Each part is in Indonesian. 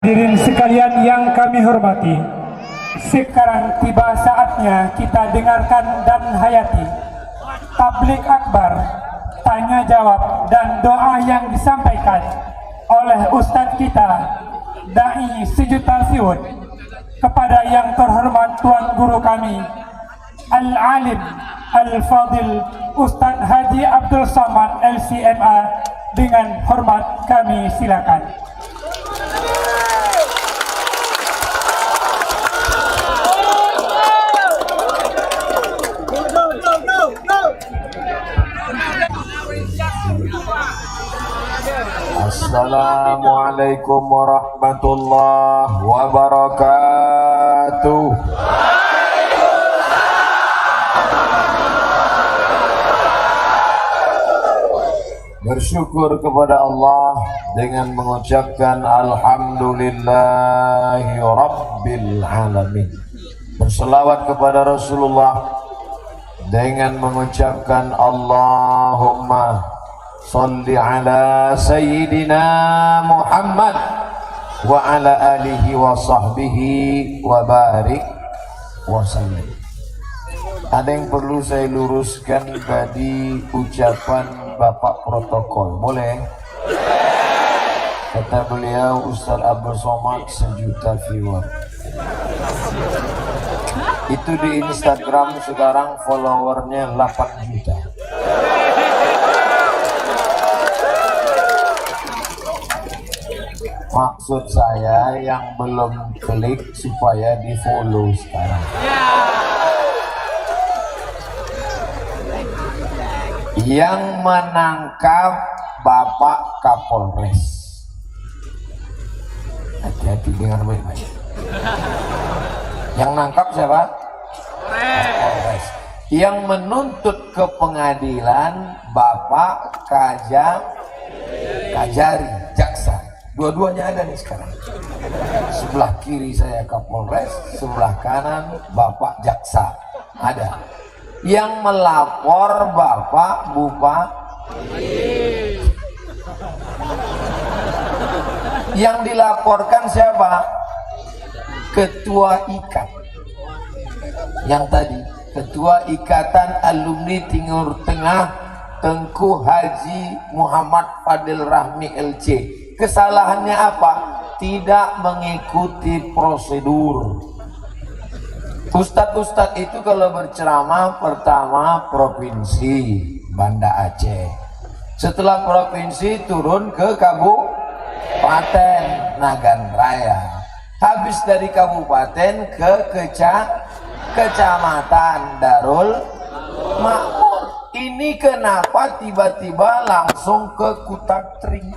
Hadirin sekalian yang kami hormati, sekarang tiba saatnya kita dengarkan dan hayati tablik akbar, tanya jawab dan doa yang disampaikan oleh Ustadz kita, Dai sejuta siwut, kepada yang terhormat Tuan Guru kami, Al-Alim Al-Fadil Ustadz Haji Abdul Somad LCMA. Dengan hormat kami silakan. Assalamualaikum warahmatullahi wabarakatuh. Bersyukur kepada Allah dengan mengucapkan alhamdulillahi rabbil alamin. Berselawat kepada Rasulullah dengan mengucapkan Allahumma salli ala sayyidina Muhammad wa ala alihi wa sahbihi wa barik wa sallim. Ada yang perlu saya luruskan tadi ucapan Bapak Protokol, boleh? Kata beliau Ustaz Abdul Somad sejuta viewer. Itu di Instagram sekarang followernya 8 juta. Maksud saya yang belum klik supaya di follow sekarang. Yang menangkap Bapak Kapolres, hati-hati dengar baik-baik. Yang nangkap siapa? Kapolres. Yang menuntut ke pengadilan Bapak Kajari, jaksa. Dua-duanya ada nih sekarang. Sebelah kiri saya Kapolres, sebelah kanan Bapak jaksa. Ada. Yang melapor Bapak Bupati. Yang dilaporkan siapa? Ketua IKAT. Yang tadi, Ketua Ikatan Alumni Timur Tengah Tengku Haji Muhammad Fadil Rahmi LC. Kesalahannya apa? Tidak mengikuti prosedur. Ustadz-ustadz itu kalau berceramah pertama provinsi Banda Aceh, setelah provinsi turun ke Kabupaten Nagan Raya, habis dari kabupaten ke kecamatan Darul Makmur. Ini kenapa tiba-tiba langsung ke Kutatring?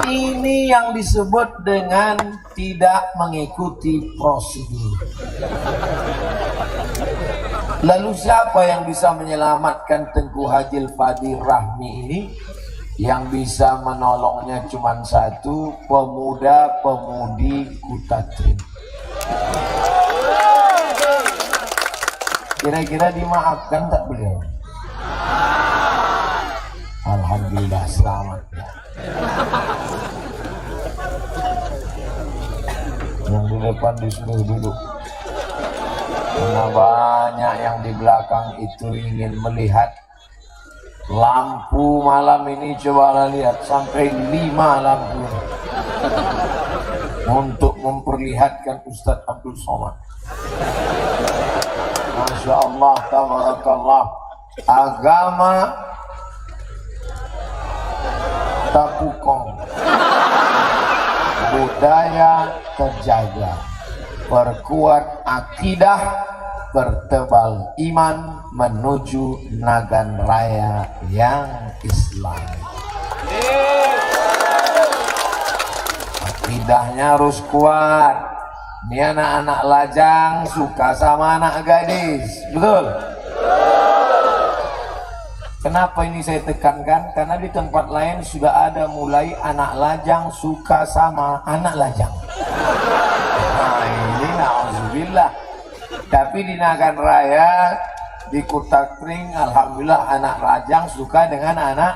Ini yang disebut dengan tidak mengikuti prosedur. Lalu siapa yang bisa menyelamatkan Tengku Haji Fadil Rahmi ini? Yang bisa menolongnya cuma satu, pemuda-pemudi Kutatring. Kira-kira dimaafkan tak beliau? Alhamdulillah, selamat ya. Yang di depan disuruh duduk, karena banyak yang di belakang itu ingin melihat lampu malam ini. Coba lihat sampai 5 lampu untuk memperlihatkan Ustadz Abdul Somad. Masya Allah, tabarakallah. Agama tapukong, budaya terjaga, perkuat akidah, bertebal iman menuju Nagan Raya yang Islam. Lidahnya harus kuat. Ini anak-anak lajang suka sama anak gadis, betul? Kenapa ini saya tekankan? Karena di tempat lain sudah ada mulai anak lajang suka sama anak lajang. Nah ini na'udzubillah. Tapi di Nagan Raya, di Kutakring, alhamdulillah anak lajang suka dengan anak.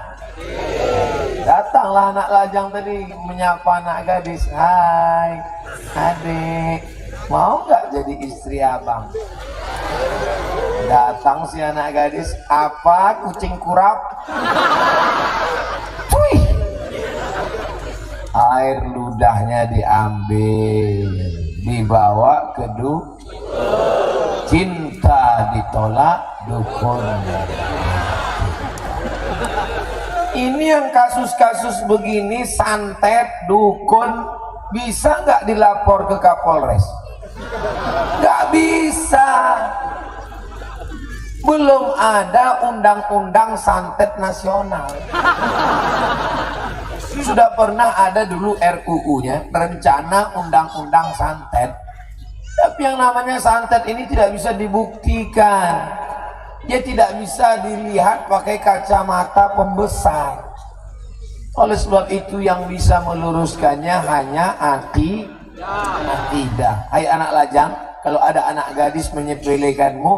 Datanglah anak lajang tadi menyapa anak gadis. Hai adik, mau nggak jadi istri abang? Datang si anak gadis, apa kucing kurap? Wih. Air ludahnya diambil, dibawa ke cinta ditolak dukun. Ini yang kasus-kasus begini, santet, dukun, bisa nggak dilapor ke Kapolres? Nggak bisa. Belum ada undang-undang santet nasional. Sudah pernah ada dulu RUU-nya, rencana undang-undang santet. Tapi yang namanya santet ini tidak bisa dibuktikan. Dia tidak bisa dilihat pakai kacamata pembesar. Oleh sebab itu yang bisa meluruskannya hanya akidah. Hai anak lajang, kalau ada anak gadis menyepelekanmu,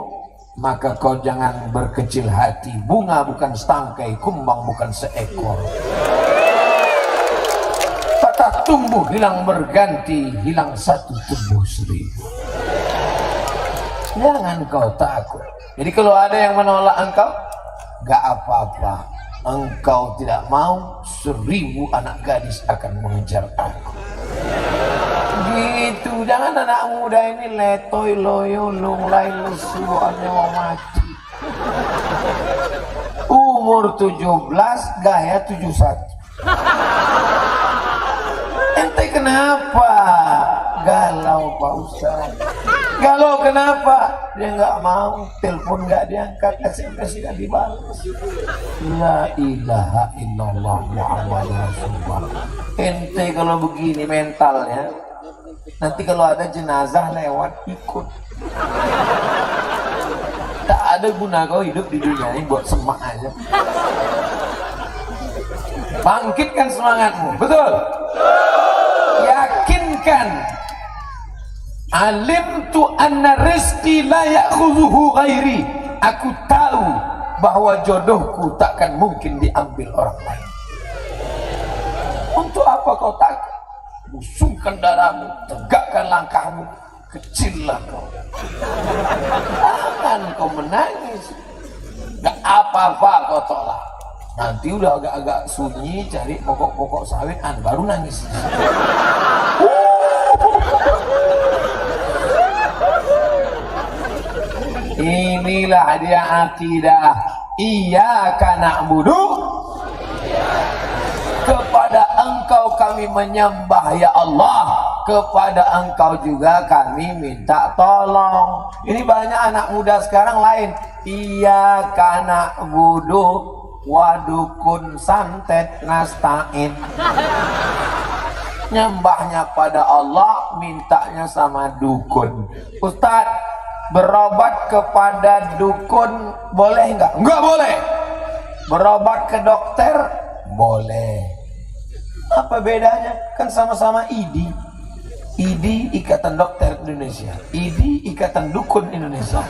maka kau jangan berkecil hati. Bunga bukan setangkai, kumbang bukan seekor. Patah tumbuh hilang berganti, hilang satu tumbuh seribu. Jangan kau takut. Jadi kalau ada yang menolak engkau, gak apa-apa. Engkau tidak mau, 1000 anak gadis akan mengejar aku. Gitu, jangan anak muda ini letoy loyo lunglai lesu mau mati. Umur 17, gaya 71. Ente kenapa? Galau Pak Ustaz. Galau kenapa? Dia nggak mau, telepon nggak diangkat, SMS nggak dibalas. La ilaha illallah Muhammadur Rasulullah. Ente kalau begini mentalnya, nanti kalau ada jenazah lewat ikut. Tak ada guna kau hidup di dunia ini, buat semak aja. Bangkitkan semangatmu, betul? Yakinkan. Alimtu anna rizqi la ya'khudhuhu ghairi. Aku tahu bahwa jodohku takkan mungkin diambil orang lain. Untuk apa kau takut? Busungkan darahmu, tegakkan langkahmu, kecillah kau. Jangan kau menangis. Gak apa-apa kau tolak. Nanti udah agak-agak sunyi, cari pokok-pokok sawit, baru nangis. Inilah dia akidah. Iyyaka na'budu, kepada engkau kami menyembah ya Allah, kepada engkau juga kami minta tolong. Ini banyak anak muda sekarang lain. Iyyaka na'budu wa dukun santet nasta'in. Nyembahnya pada Allah, mintanya sama dukun. Ustaz, berobat kepada dukun boleh enggak? Enggak boleh. Berobat ke dokter boleh. Apa bedanya? Kan sama-sama ID. ID Ikatan Dokter Indonesia, ID Ikatan Dukun Indonesia.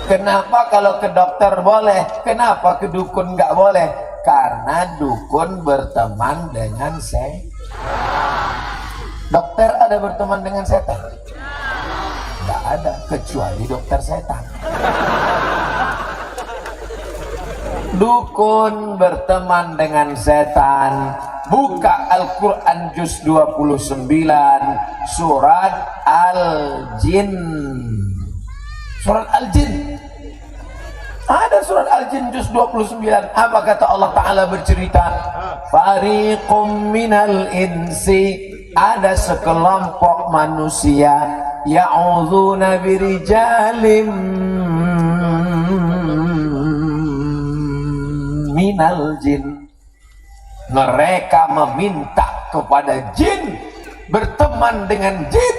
Kenapa kalau ke dokter boleh, kenapa ke dukun enggak boleh? Karena dukun berteman dengan setan. Dokter ada berteman dengan setan? Tidak ada, kecuali dokter setan. Dukun berteman dengan setan. Buka Al-Quran juz 29 surat Al-Jin. Surat Al-Jin. Ada surat Al-Jin juz 29. Apa kata Allah Ta'ala bercerita? Fariqum minal insi, ada sekelompok manusia ya'udzuuna birijalim minal jin. Mereka meminta kepada jin, berteman dengan jin,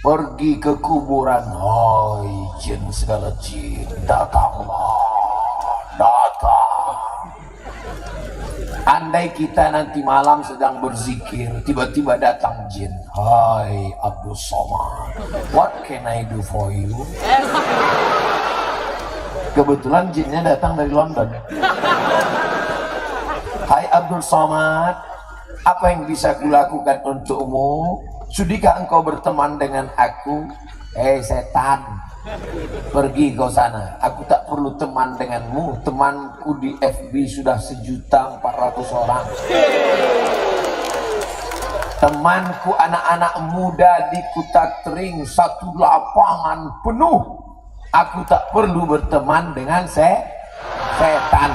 pergi ke kuburan. Hai jin, segala jin, datanglah, datang. Andai kita nanti malam sedang berzikir, tiba-tiba datang jin. Hai Abdul Somad, what can I do for you? Kebetulan jinnya datang dari London. Hai Abdul Somad, apa yang bisa kulakukan untukmu? Sudikah engkau berteman dengan aku? Setan, pergi kau sana. Aku tak perlu teman denganmu. Temanku di FB sudah 1.400.000 orang. Temanku anak-anak muda di Kutatring, satu lapangan penuh. Aku tak perlu berteman dengan setan.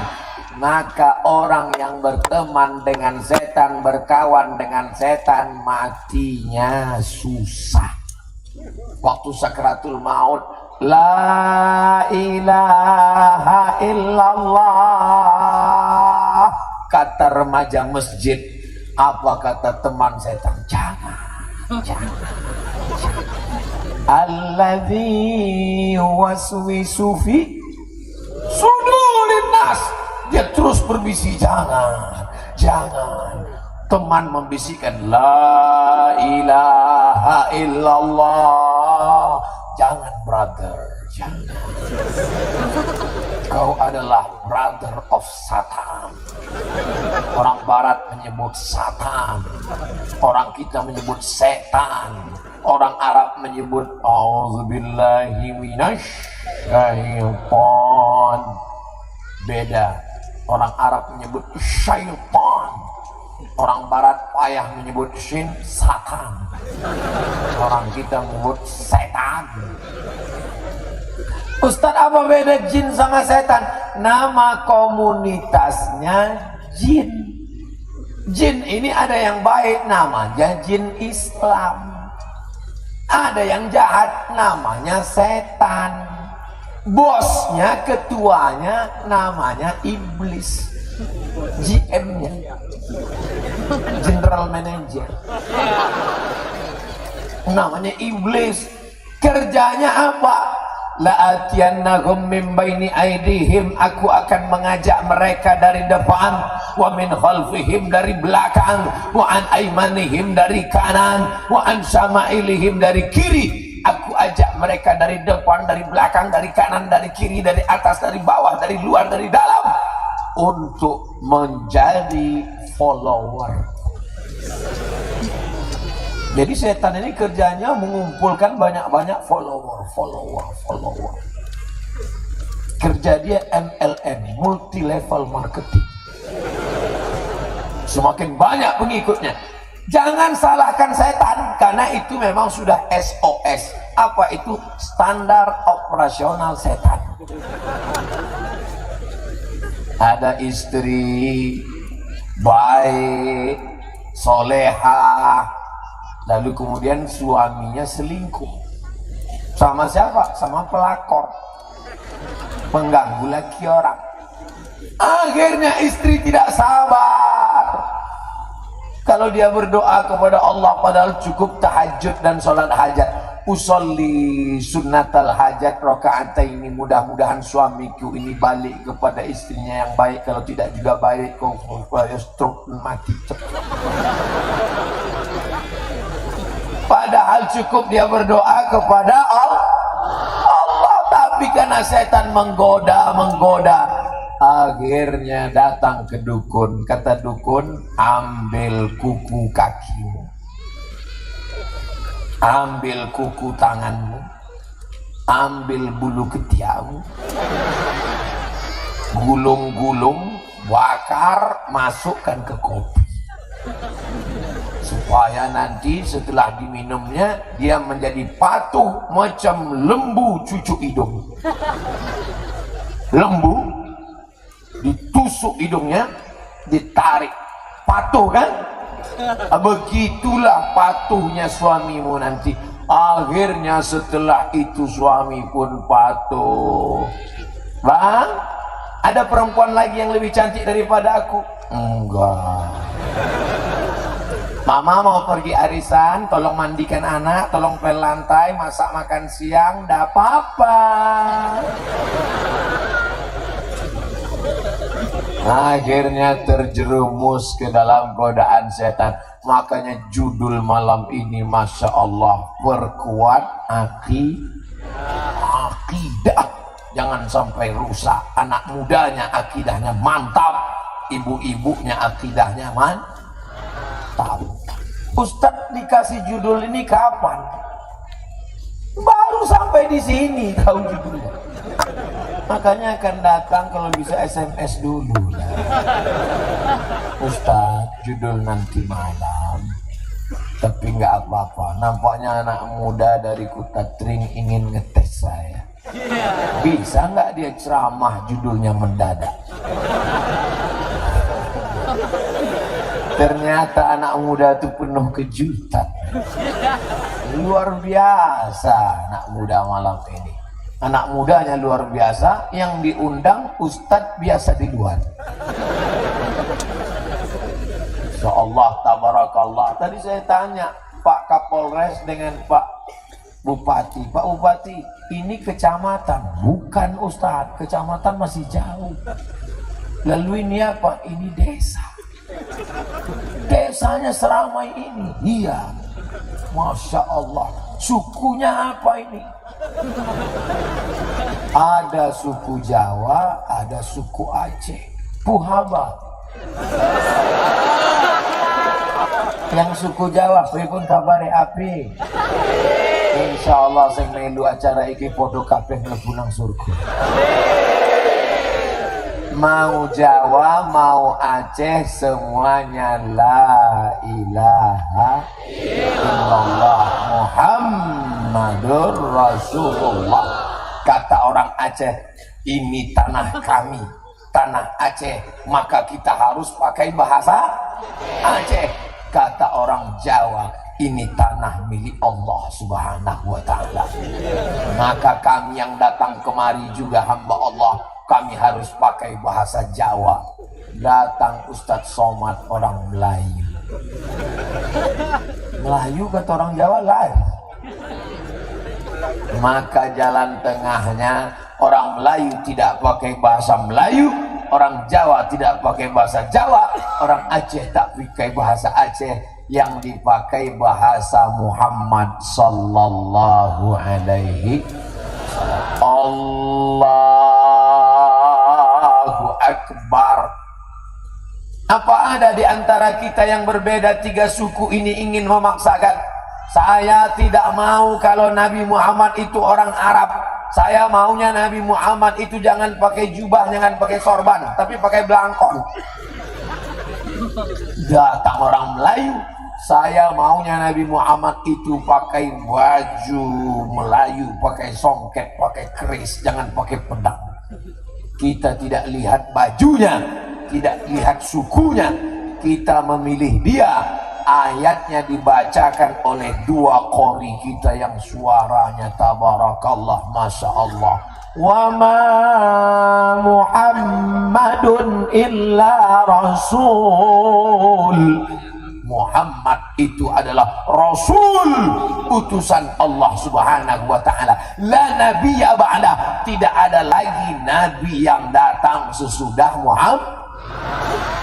Maka orang yang berteman dengan setan, berkawan dengan setan, matinya susah. Waktu sakratul maut, la ilaha illallah, kata remaja masjid. Apa kata teman setan? Jangan. Alladzi waswisu fi sudurin nas. Dia terus berbisik, jangan. Teman membisikkan la ilaha illallah. Jangan brother, jangan. Kau adalah brother of Satan. Orang barat menyebut Satan, orang kita menyebut setan, orang Arab menyebut auzubillahi minasyaiton. Beda, orang Arab menyebut syaitan, orang barat payah menyebut shin, Satan, orang kita menyebut setan. Ustaz, apa beda jin sama setan? Nama komunitasnya jin. Jin ini ada yang baik, namanya jin Islam. Ada yang jahat, namanya setan. Bosnya, ketuanya, namanya iblis. GM-nya, General Manager, namanya iblis. Kerjanya apa? La'atiyannahum min baini aidihim, aku akan mengajak mereka dari depan, wa min khalfihim, dari belakang, wa an aimanihim, dari kanan, wa an syama'ilihim, dari kiri. Aku ajak mereka dari depan, dari belakang, dari kanan, dari kiri, dari atas, dari bawah, dari luar, dari dalam, untuk menjadi follower. Jadi setan ini kerjanya mengumpulkan banyak-banyak follower. Kerja dia MLM, multi level marketing. Semakin banyak pengikutnya. Jangan salahkan setan, karena itu memang sudah SOS. Apa itu? Standar operasional setan. Ada istri baik, solehah, lalu kemudian suaminya selingkuh. Sama siapa? Sama pelakor, mengganggu laki orang. Akhirnya istri tidak sabar. Kalau dia berdoa kepada Allah, padahal cukup tahajud dan sholat hajat. Usolli sunnatal hajat rakaataini, mudah-mudahan suamiku ini balik kepada istrinya yang baik. Kalau tidak juga baik, kau stroke, mati cepat. Padahal cukup dia berdoa kepada Allah, tapi karena setan menggoda, akhirnya datang ke dukun. Kata dukun, ambil kuku kakimu, ambil kuku tanganmu, ambil bulu ketiakmu, gulung-gulung, bakar, masukkan ke kopi, supaya nanti setelah diminumnya dia menjadi patuh macam lembu cucuk hidung. Lembu ditusuk hidungnya, ditarik, patuh kan? Begitulah patuhnya suamimu nanti. Akhirnya setelah itu suami pun patuh. Bang, ada perempuan lagi yang lebih cantik daripada aku? Enggak. Mama mau pergi arisan, tolong mandikan anak, tolong pel lantai, masak makan siang, ndak apa-apa. Akhirnya terjerumus ke dalam godaan setan. Makanya judul malam ini, Masya Allah, perkuat akidah. Jangan sampai rusak. Anak mudanya akidahnya mantap, ibu-ibunya akidahnya mantap. Ustadz dikasih judul ini kapan? Baru sampai di sini tahu judulnya. Makanya akan datang kalau bisa SMS dulu. Ustadz, judul nanti malam. Tapi nggak apa-apa. Nampaknya anak muda dari Kutatring ingin ngetes saya. Bisa nggak dia ceramah judulnya mendadak? Ternyata anak muda itu penuh kejutan. Luar biasa anak muda malam ini. Anak mudanya luar biasa, yang diundang ustadz biasa di luar. Insyaallah tabarakallah. Tadi saya tanya Pak Kapolres dengan Pak Bupati. Pak Bupati, ini kecamatan, bukan ustadz. Kecamatan masih jauh. Lalu ini apa? Ini desa. Desanya seramai ini. Iya. Masya Allah. Sukunya apa ini? Ada suku Jawa, ada suku Aceh, Puhaba. Yang suku Jawa, pripun kabare api? Insya Allah saya melu acara iki podo kabeh mlebu nang surga. Mau Jawa, mau Aceh, semuanya la ilaha illallah Muhammadur Rasulullah. Kata orang Aceh, ini tanah kami, tanah Aceh, maka kita harus pakai bahasa Aceh. Kata orang Jawa, ini tanah milik Allah Subhanahu wa ta'ala. Maka kami yang datang kemari juga hamba Allah, kami harus pakai bahasa Jawa. Datang Ustadz Somad orang Melayu. Melayu kata orang Jawa lain. Maka jalan tengahnya, orang Melayu tidak pakai bahasa Melayu, orang Jawa tidak pakai bahasa Jawa, orang Aceh tak pakai bahasa Aceh, yang dipakai bahasa Muhammad sallallahu alaihi Allahu Akbar. Apa ada di antara kita yang berbeda? Tiga suku ini ingin memaksakan. Saya tidak mau kalau Nabi Muhammad itu orang Arab. Saya maunya Nabi Muhammad itu jangan pakai jubah, jangan pakai sorban, tapi pakai belangkon. Datang orang Melayu, saya maunya Nabi Muhammad itu pakai baju Melayu, pakai songket, pakai keris, jangan pakai pedang. Kita tidak lihat bajunya, tidak lihat sukunya, kita memilih dia. Ayatnya dibacakan oleh dua qori kita yang suaranya tabarakallah, masya Allah. Wa ma Muhammadun illa rasul. Muhammad itu adalah Rasul, utusan Allah Subhanahu wa ta'ala. La nabiyya ba'da, tidak ada lagi nabi yang datang sesudah Muhammad.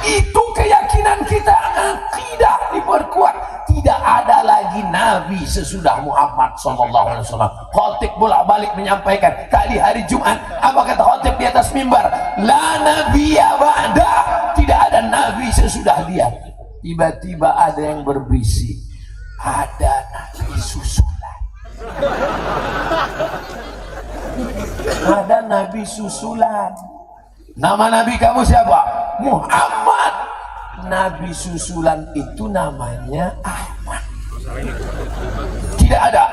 Itu keyakinan kita, akidah diperkuat. Tidak ada lagi nabi sesudah Muhammad sallallahu alaihi wasallam. Khatib bolak-balik menyampaikan tadi hari Jumat, apa kata khatib di atas mimbar? La nabiyya ba'da, tidak ada nabi sesudah dia. Tiba-tiba ada yang berbisik, ada nabi susulan. Ada nabi susulan. Nama nabi kamu siapa? Muhammad. Nabi susulan itu namanya Ahmad. Tidak ada.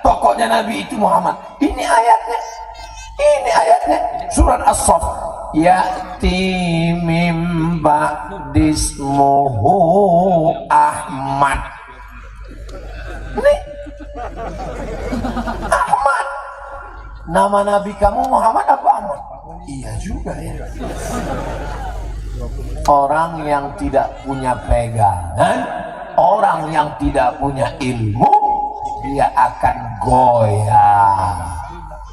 Pokoknya nabi itu Muhammad. Ini ayatnya. Ini ayatnya. Surat As-Saff. Ya'ti mim ba'dismuhu Ahmad. Ini Ahmad. Nama nabi kamu Muhammad apa Ahmad? Iya juga ya. Orang yang tidak punya pegangan, orang orang yang tidak punya ilmu, dia akan goyah.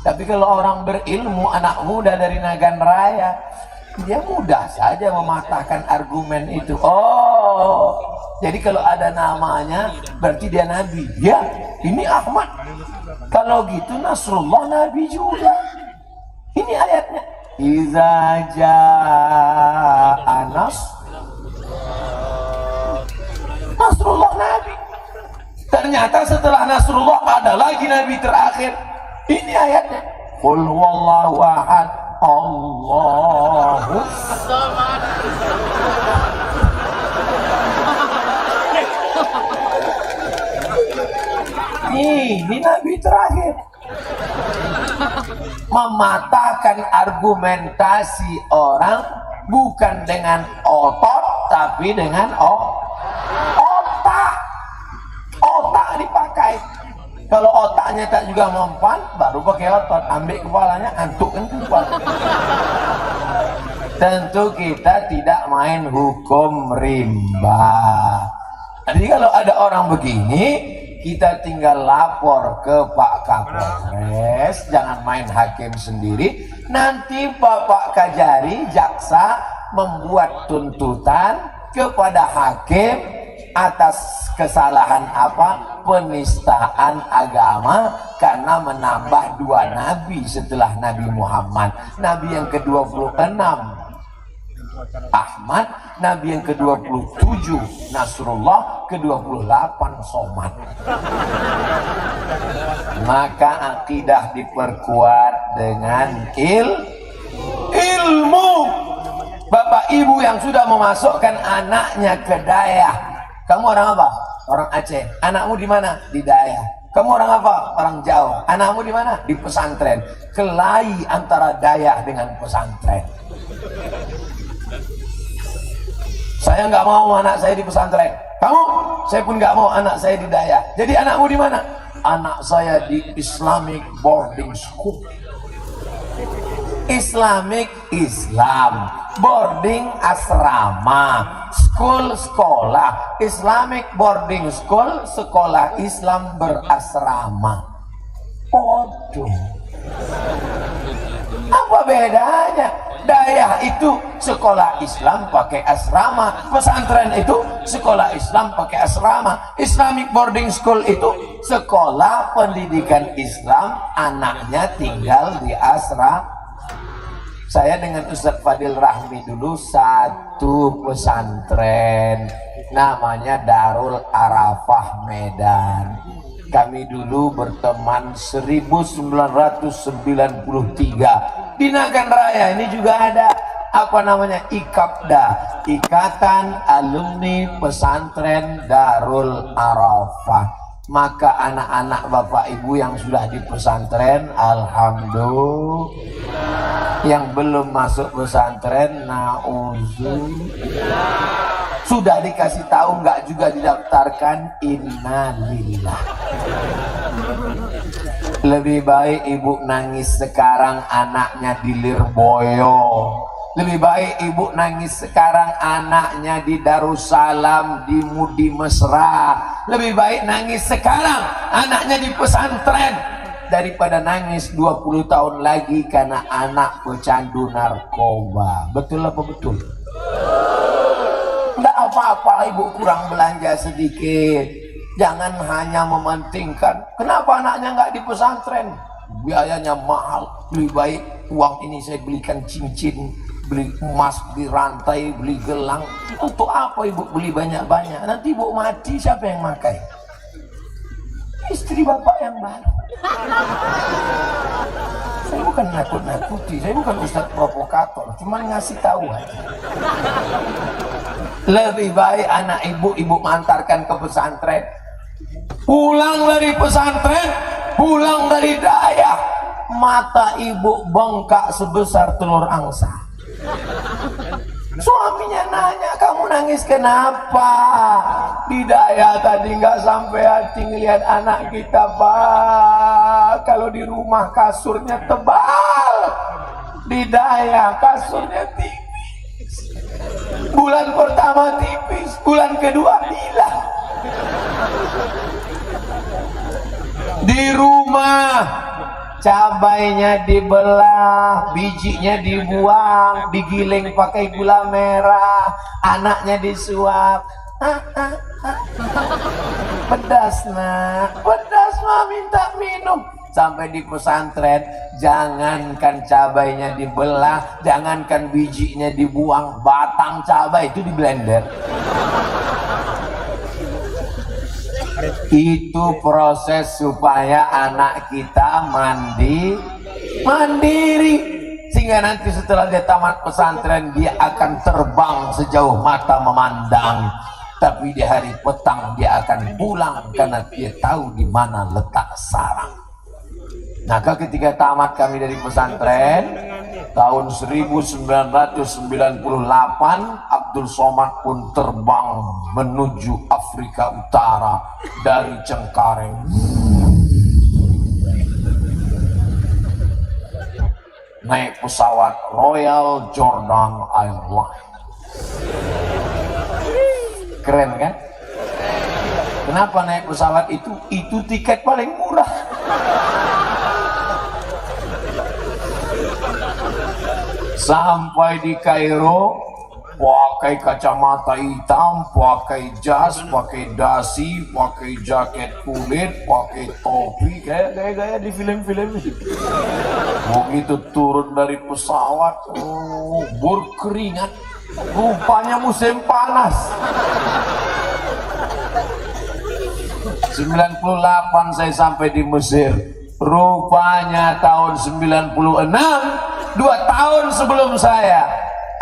Tapi kalau orang berilmu, anak muda dari Nagan Raya, dia mudah saja mematahkan argumen itu. Oh, jadi kalau ada namanya berarti dia nabi. Ya, ini Ahmad. Kalau gitu Nasrullah nabi juga. Ini ayatnya. Iza jaa Nasrullah nabi. Ternyata setelah Nasrullah ada lagi nabi terakhir. Ini ayatnya. Qul huwallahu ahad, Allahu samad. Ini nabi terakhir. Mematahkan argumentasi orang bukan dengan otot tapi dengan otak. Otak dipakai. Kalau otaknya tak juga mempan, baru pakai otot. Ambil kepalanya, antuk kan kepala. Tentu kita tidak main hukum rimba. Jadi kalau ada orang begini, kita tinggal lapor ke Pak Kapolres. Jangan main hakim sendiri. Nanti Bapak Kajari, jaksa, membuat tuntutan kepada hakim atas kesalahan apa? Penistaan agama karena menambah 2 nabi setelah Nabi Muhammad. Nabi yang ke-26 Ahmad, Nabi yang ke-27 Nasrullah, ke-28 Somad. Maka akidah diperkuat dengan ilmu. Bapak ibu yang sudah memasukkan anaknya ke Dayah. Kamu orang apa? Orang Aceh. Anakmu di mana? Di Dayah. Kamu orang apa? Orang Jawa. Anakmu di mana? Di pesantren. Kelahi antara Dayah dengan pesantren. Saya nggak mau anak saya di pesantren. Kamu? Saya pun nggak mau anak saya di Dayah. Jadi anakmu di mana? Anak saya di Islamic Boarding School. Islamic Islam, boarding asrama, school sekolah, Islamic boarding school, sekolah Islam berasrama. Bodoh. Apa bedanya? Dayah itu sekolah Islam pakai asrama, pesantren itu sekolah Islam pakai asrama, Islamic boarding school itu sekolah pendidikan Islam, anaknya tinggal di asrama. Saya dengan Ustaz Fadil Rahmi dulu satu pesantren namanya Darul Arafah Medan. Kami dulu berteman 1993 di Nagan Raya. Ini juga ada apa namanya IKAPDA, Ikatan Alumni Pesantren Darul Arafah. Maka anak-anak bapak ibu yang sudah di pesantren, alhamdulillah. Yang belum masuk pesantren, naudzubillah. Sudah dikasih tahu nggak juga didaftarkan, innalillah. Lebih baik ibu nangis sekarang anaknya di Lirboyo. Lebih baik ibu nangis sekarang anaknya di Darussalam, di Mudi Mesra. Lebih baik nangis sekarang anaknya di pesantren daripada nangis 20 tahun lagi karena anak pecandu narkoba. Betul apa betul? Tidak apa-apa ibu kurang belanja sedikit. Jangan hanya mementingkan kenapa anaknya nggak di pesantren, biayanya mahal. Lebih baik uang ini saya belikan cincin, beli emas, beli rantai, beli gelang. Untuk apa ibu beli banyak-banyak? Nanti ibu mati, siapa yang makai? Istri bapak yang baru. Saya bukan nakut-nakuti, saya bukan ustadz provokator, cuma ngasih tahu aja. Lebih baik anak ibu antarkan ke pesantren. Pulang dari pesantren, pulang dari Dayah, mata ibu bengkak sebesar telur angsa. Suaminya nanya, kamu nangis kenapa? Di Dayah tadi nggak sampai hati ngelihat anak kita, Pak. Kalau di rumah kasurnya tebal, di Dayah kasurnya tipis. Bulan pertama tipis, bulan kedua hilang. Di rumah cabainya dibelah, bijinya dibuang, digiling pakai gula merah, anaknya disuap. Pedas nak, pedas mah minta minum. Sampai di pesantren, jangankan cabainya dibelah, jangankan bijinya dibuang, batang cabai itu di blender. Itu proses supaya anak kita mandiri, sehingga nanti setelah dia tamat pesantren dia akan terbang sejauh mata memandang, tapi di hari petang dia akan pulang karena dia tahu di mana letak sarang. Maka ketika tamat kami dari pesantren tahun 1998, Abdul Somad pun terbang menuju Afrika Utara dari Cengkareng. Naik pesawat Royal Jordan Airlines. Keren kan? Kenapa naik pesawat itu? Itu tiket paling murah. Sampai di Kairo, pakai kacamata hitam, pakai jas, pakai dasi, pakai jaket kulit, pakai topi, kayak gaya-gaya di film-film. Begitu turun dari pesawat, berkeringat, rupanya musim panas. 98 saya sampai di Mesir, rupanya tahun 96, 2 tahun sebelum saya,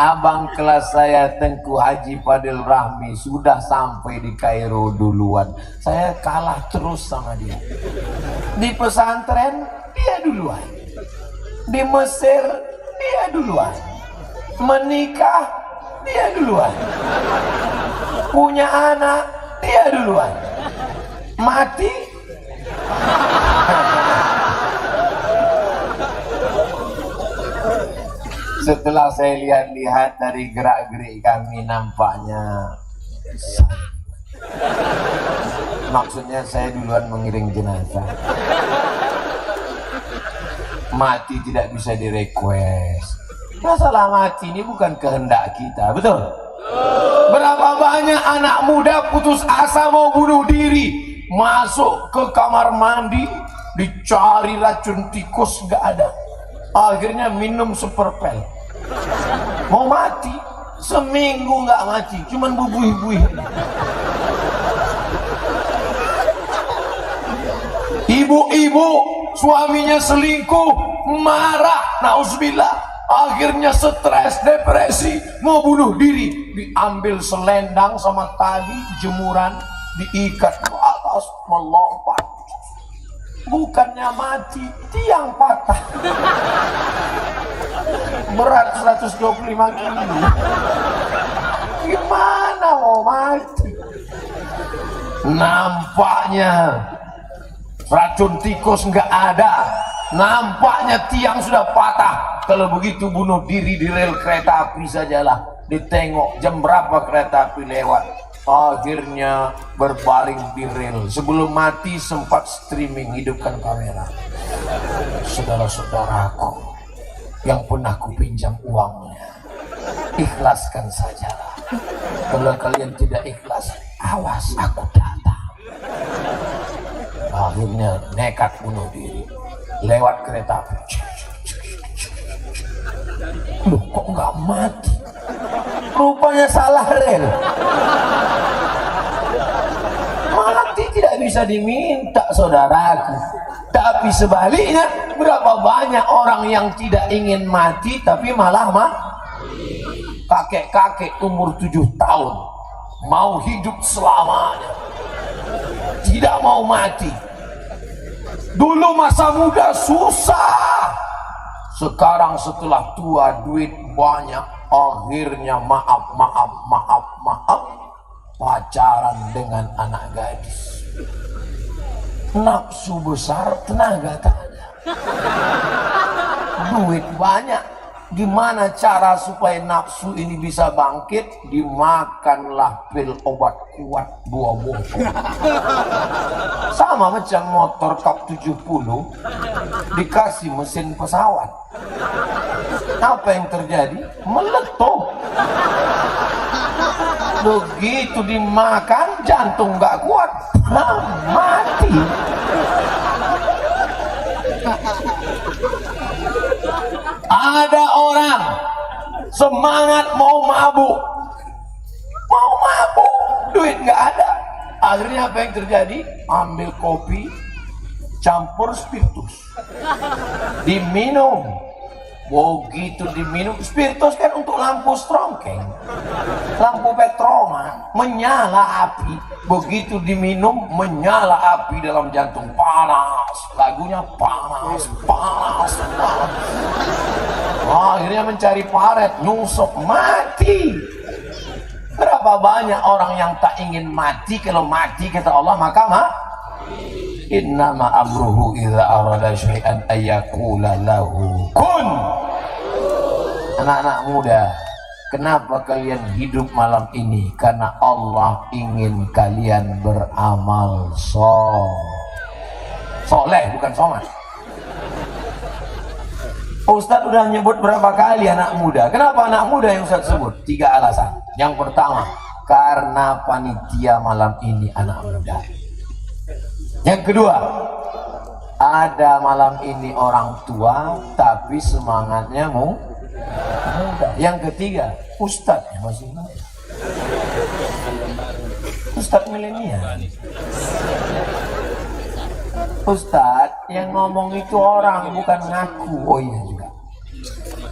abang kelas saya Tengku Haji Fadil Rahmi sudah sampai di Kairo duluan. Saya kalah terus sama dia. Di pesantren dia duluan, di Mesir dia duluan, menikah dia duluan, punya anak dia duluan, mati setelah saya lihat-lihat dari gerak-gerik kami, nampaknya maksudnya saya duluan mengiring jenazah. Mati tidak bisa direquest. Masalah mati ini bukan kehendak kita, betul? Berapa banyak anak muda putus asa mau bunuh diri, masuk ke kamar mandi, dicari racun tikus gak ada, akhirnya minum superpel, mau mati, seminggu nggak mati, cuman bubuih-buih. Ibu-ibu suaminya selingkuh, marah, nauzubillah, akhirnya stres, depresi, mau bunuh diri, diambil selendang sama tali jemuran, diikat ke atas, melompat, bukannya mati, tiang patah. Berat 125 kilo. Gimana mau mati? Nampaknya racun tikus nggak ada, nampaknya tiang sudah patah. Kalau begitu bunuh diri di rel kereta api sajalah. Ditengok jam berapa kereta api lewat, akhirnya berbaring di rel. Sebelum mati sempat streaming, hidupkan kamera. Saudara-saudaraku yang pernah kupinjam uangnya, ikhlaskan sajalah. Kalau kalian tidak ikhlas, awas aku datang. Akhirnya nekat bunuh diri lewat kereta api. Loh, kok nggak mati? Rupanya salah rel. Mati tidak bisa diminta, saudaraku. Tapi sebaliknya, berapa banyak orang yang tidak ingin mati tapi malah kakek-kakek umur 7 tahun mau hidup selamanya, tidak mau mati. Dulu masa muda susah, sekarang setelah tua duit banyak, akhirnya maaf pacaran dengan anak gadis. Nafsu besar, tenaga tak ada. Duit banyak, Gimana cara supaya nafsu ini bisa bangkit? Dimakanlah pil obat kuat 2 botol. Sama macam motor kap 70 dikasih mesin pesawat. Apa yang terjadi? Meletup. Begitu dimakan, jantung nggak kuat, mati. Ada orang semangat mau mabuk, duit nggak ada. Akhirnya apa yang terjadi? Ambil kopi, campur spiritus, diminum. Begitu diminum, spiritus kan untuk lampu strongkeng, lampu petroma, menyala api. Begitu diminum, menyala api dalam jantung, panas. Lagunya panas. Akhirnya mencari paret, nyusuk, mati. Berapa banyak orang yang tak ingin mati? Kalau mati kata Allah maka innama amruhu idza arada syai'an ayyaqula lahu kun. Anak-anak muda, kenapa kalian hidup malam ini? Karena Allah ingin kalian beramal soleh, bukan somat. Ustadz udah nyebut berapa kali anak muda. Kenapa anak muda yang Ustadz sebut? 3 alasan. Yang pertama, karena panitia malam ini anak muda. Yang kedua, ada malam ini orang tua tapi semangatnya muda. Yang ketiga, ustadznya masih muda. Ustadz milenial. Ustadz yang ngomong itu orang, bukan ngaku. Oh iya juga.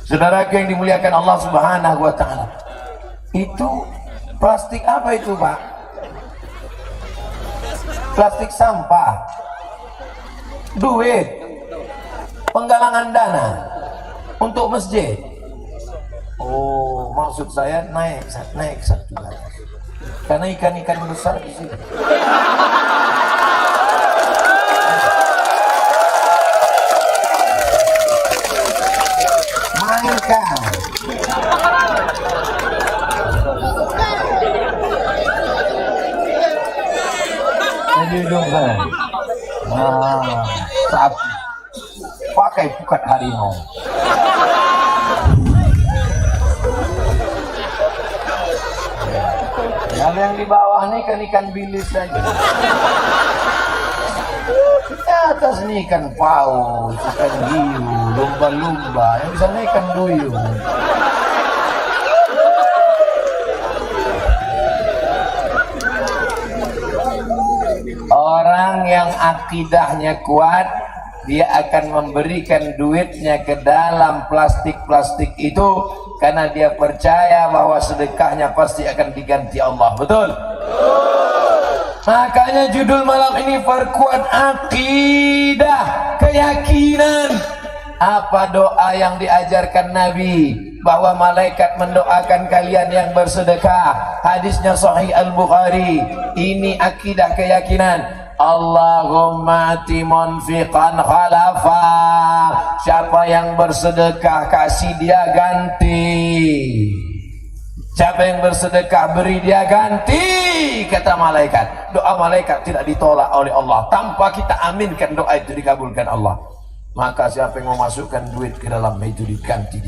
Saudara yang dimuliakan Allah Subhanahu wa Ta'ala, itu plastik apa itu, Pak? Plastik sampah, duit, penggalangan dana untuk masjid. Oh, maksud saya naik satu lagi. Karena ikan-ikan besar di sini. Mainkan. Jadi dong kan. Sapi. Pakai pukat harimau. Kalau yang di bawah ini kan ikan bilis saja. Di atas ini ikan paus, ikan hiu, lumba-lumba. Yang di sana ikan duyung. Orang yang akidahnya kuat, dia akan memberikan duitnya ke dalam plastik-plastik itu karena dia percaya bahwa sedekahnya pasti akan diganti Allah. Betul? Makanya judul malam ini perkuat akidah, keyakinan. Apa doa yang diajarkan Nabi? Bahwa malaikat mendoakan kalian yang bersedekah. Hadisnya Sahih Al-Bukhari. Ini akidah keyakinan. Allahumma ati munfiqan khalafa. Siapa yang bersedekah kasih dia ganti. Siapa yang bersedekah beri dia ganti, kata malaikat. Doa malaikat tidak ditolak oleh Allah tanpa kita aminkan doa itu dikabulkan Allah. Maka siapa yang mau masukkan duit ke dalam itu diganti.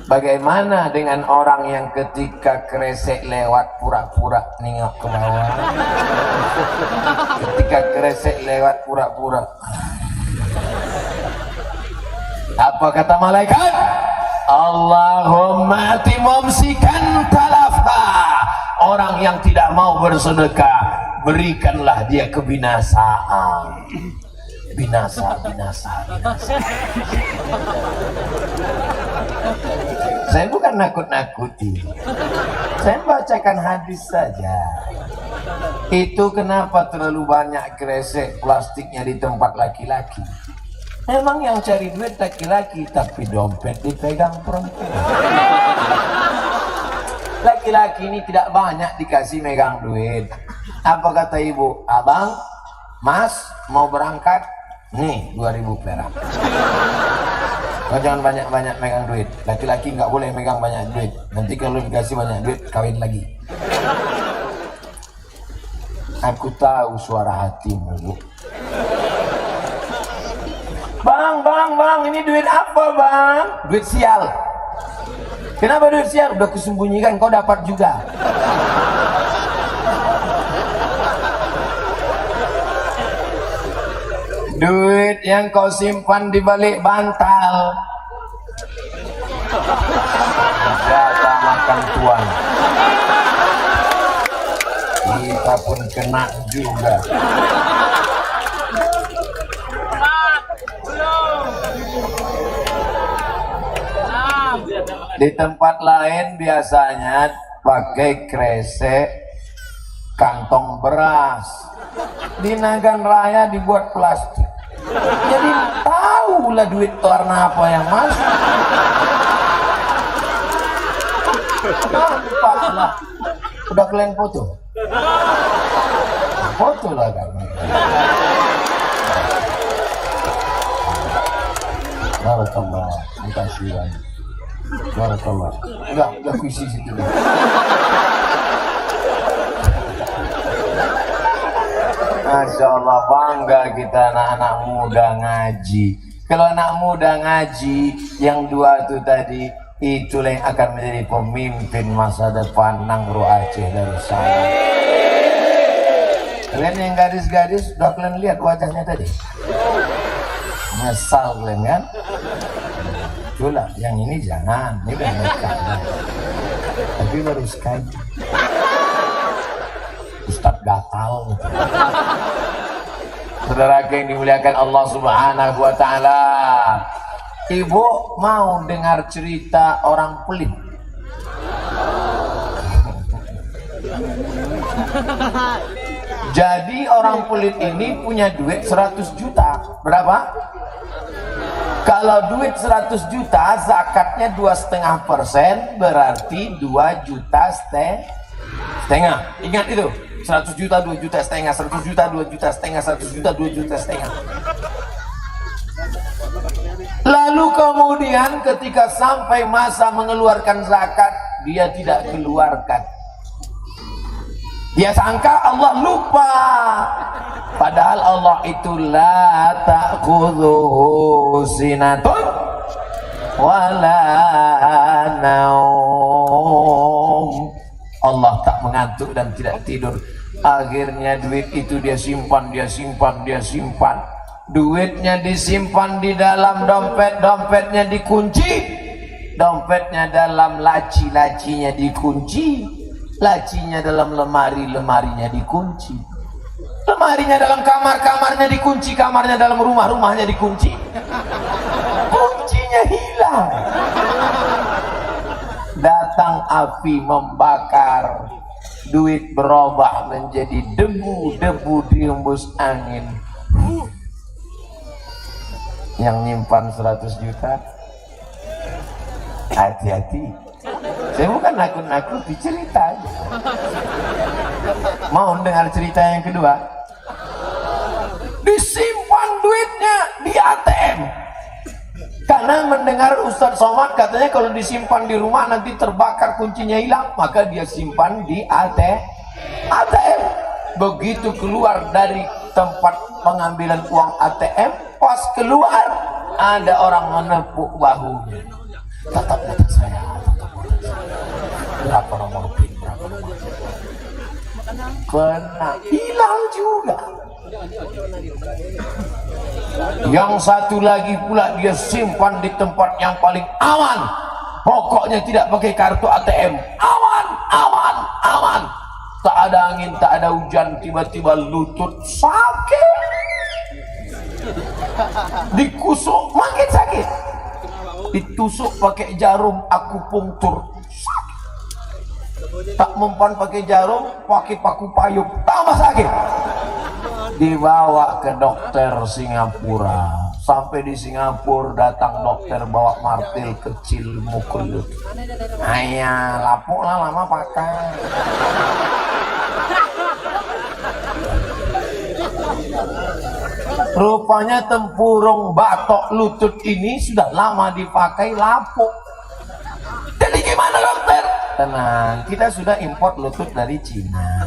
Bagaimana dengan orang yang ketika kresek lewat pura-pura nengok ke bawah? Ketika kresek lewat pura-pura. Apa kata malaikat? Allahumma ati mumsikan talafa. Orang yang tidak mau bersedekah, berikanlah dia kebinasaan. Binasa. Saya bukan nakut-nakuti. Saya bacakan hadis saja. Itu kenapa terlalu banyak kresek plastiknya di tempat laki-laki. Memang yang cari duit laki-laki, tapi dompet dipegang perempuan. Laki-laki ini tidak banyak dikasih megang duit. Apa kata ibu? Abang, mas mau berangkat? Nih 2000 perak. Kau jangan banyak-banyak megang duit. Laki-laki nggak boleh megang banyak duit. Nanti kalau dikasih banyak duit, kawin lagi. Aku tahu suara hatimu, Bu. Bang, ini duit apa, Bang? Duit sial. Kenapa duit sial? Udah kusembunyikan, kau dapat juga. Duit yang kau simpan di balik bantal. Jatah makan tuan. Kita pun kena juga. Di tempat lain biasanya pakai kresek, kantong beras. Di Nagan Raya dibuat plastik. Jadi tahulah duit warna apa yang masuk. Nampaklah. Udah kalian foto? Foto lah kan. Barakallah, makasih banyak. Barakallah. Enggak kuisi situ. Masya Allah, bangga kita anak-anak muda ngaji. Kalau anak muda ngaji, yang dua itu tadi, itulah yang akan menjadi pemimpin masa depan Nangro Aceh Darussalam. Kalian yang gadis-gadis, sudah kalian lihat wajahnya tadi? Nyesal kalian kan? Itulah, yang ini jangan, ini udah nikah. Tapi baru sekali. Ustadz gatal. Saudara yang dimuliakan Allah Subhanahu wa taala. Ibu mau dengar cerita orang pelit? Jadi orang pelit ini punya duit 100 juta. Berapa? Kalau duit 100 juta, zakatnya 2,5%, berarti 2,5 juta. Ingat itu, 100 juta 2,5 juta, 100 juta 2,5 juta, 100 juta 2,5 juta. Lalu kemudian ketika sampai masa mengeluarkan zakat, dia tidak keluarkan. Dia sangka Allah lupa. Padahal Allah itu la ta'khudhuhu sinatun wala naum. Allah tak mengantuk dan tidak tidur. Akhirnya duit itu dia simpan. Duitnya disimpan di dalam dompet, dompetnya dikunci. Dompetnya dalam laci, lacinya dikunci. Lacinya dalam lemari, lemarinya dikunci. Lemarinya dalam kamar, kamarnya dikunci. Kamarnya dalam rumah, rumahnya dikunci. Kuncinya hilang. Datang api membakar. Duit berubah menjadi debu-debu dihembus angin. Yang nyimpan 100 juta, hati-hati. Saya bukan nakut-nakuti, cerita aja. Mau dengar cerita yang kedua? Disimpan duitnya di ATM. Karena mendengar Ustadz Somad katanya kalau disimpan di rumah nanti terbakar, kuncinya hilang, maka dia simpan di ATM. Begitu keluar dari tempat pengambilan uang ATM, pas keluar ada orang menepuk bahunya. Tatap mata saya, berapa nomor PIN, berapa nomor PIN. Kena, hilang juga. Yang satu lagi pula dia simpan di tempat yang paling aman. Pokoknya tidak pakai kartu ATM. Aman. Tak ada angin, tak ada hujan, tiba-tiba lutut sakit. Dikusuk makin sakit. Ditusuk pakai jarum akupunktur. Tak mempan pakai jarum, pakai paku payung, tambah sakit. Dibawa ke dokter Singapura. Sampai di Singapura datang dokter bawa martil kecil mukul. Ayah, lapuk lah lama pakai. Rupanya tempurung batok lutut ini sudah lama dipakai lapuk. Jadi gimana dokter? Tenang, kita sudah import lutut dari Cina.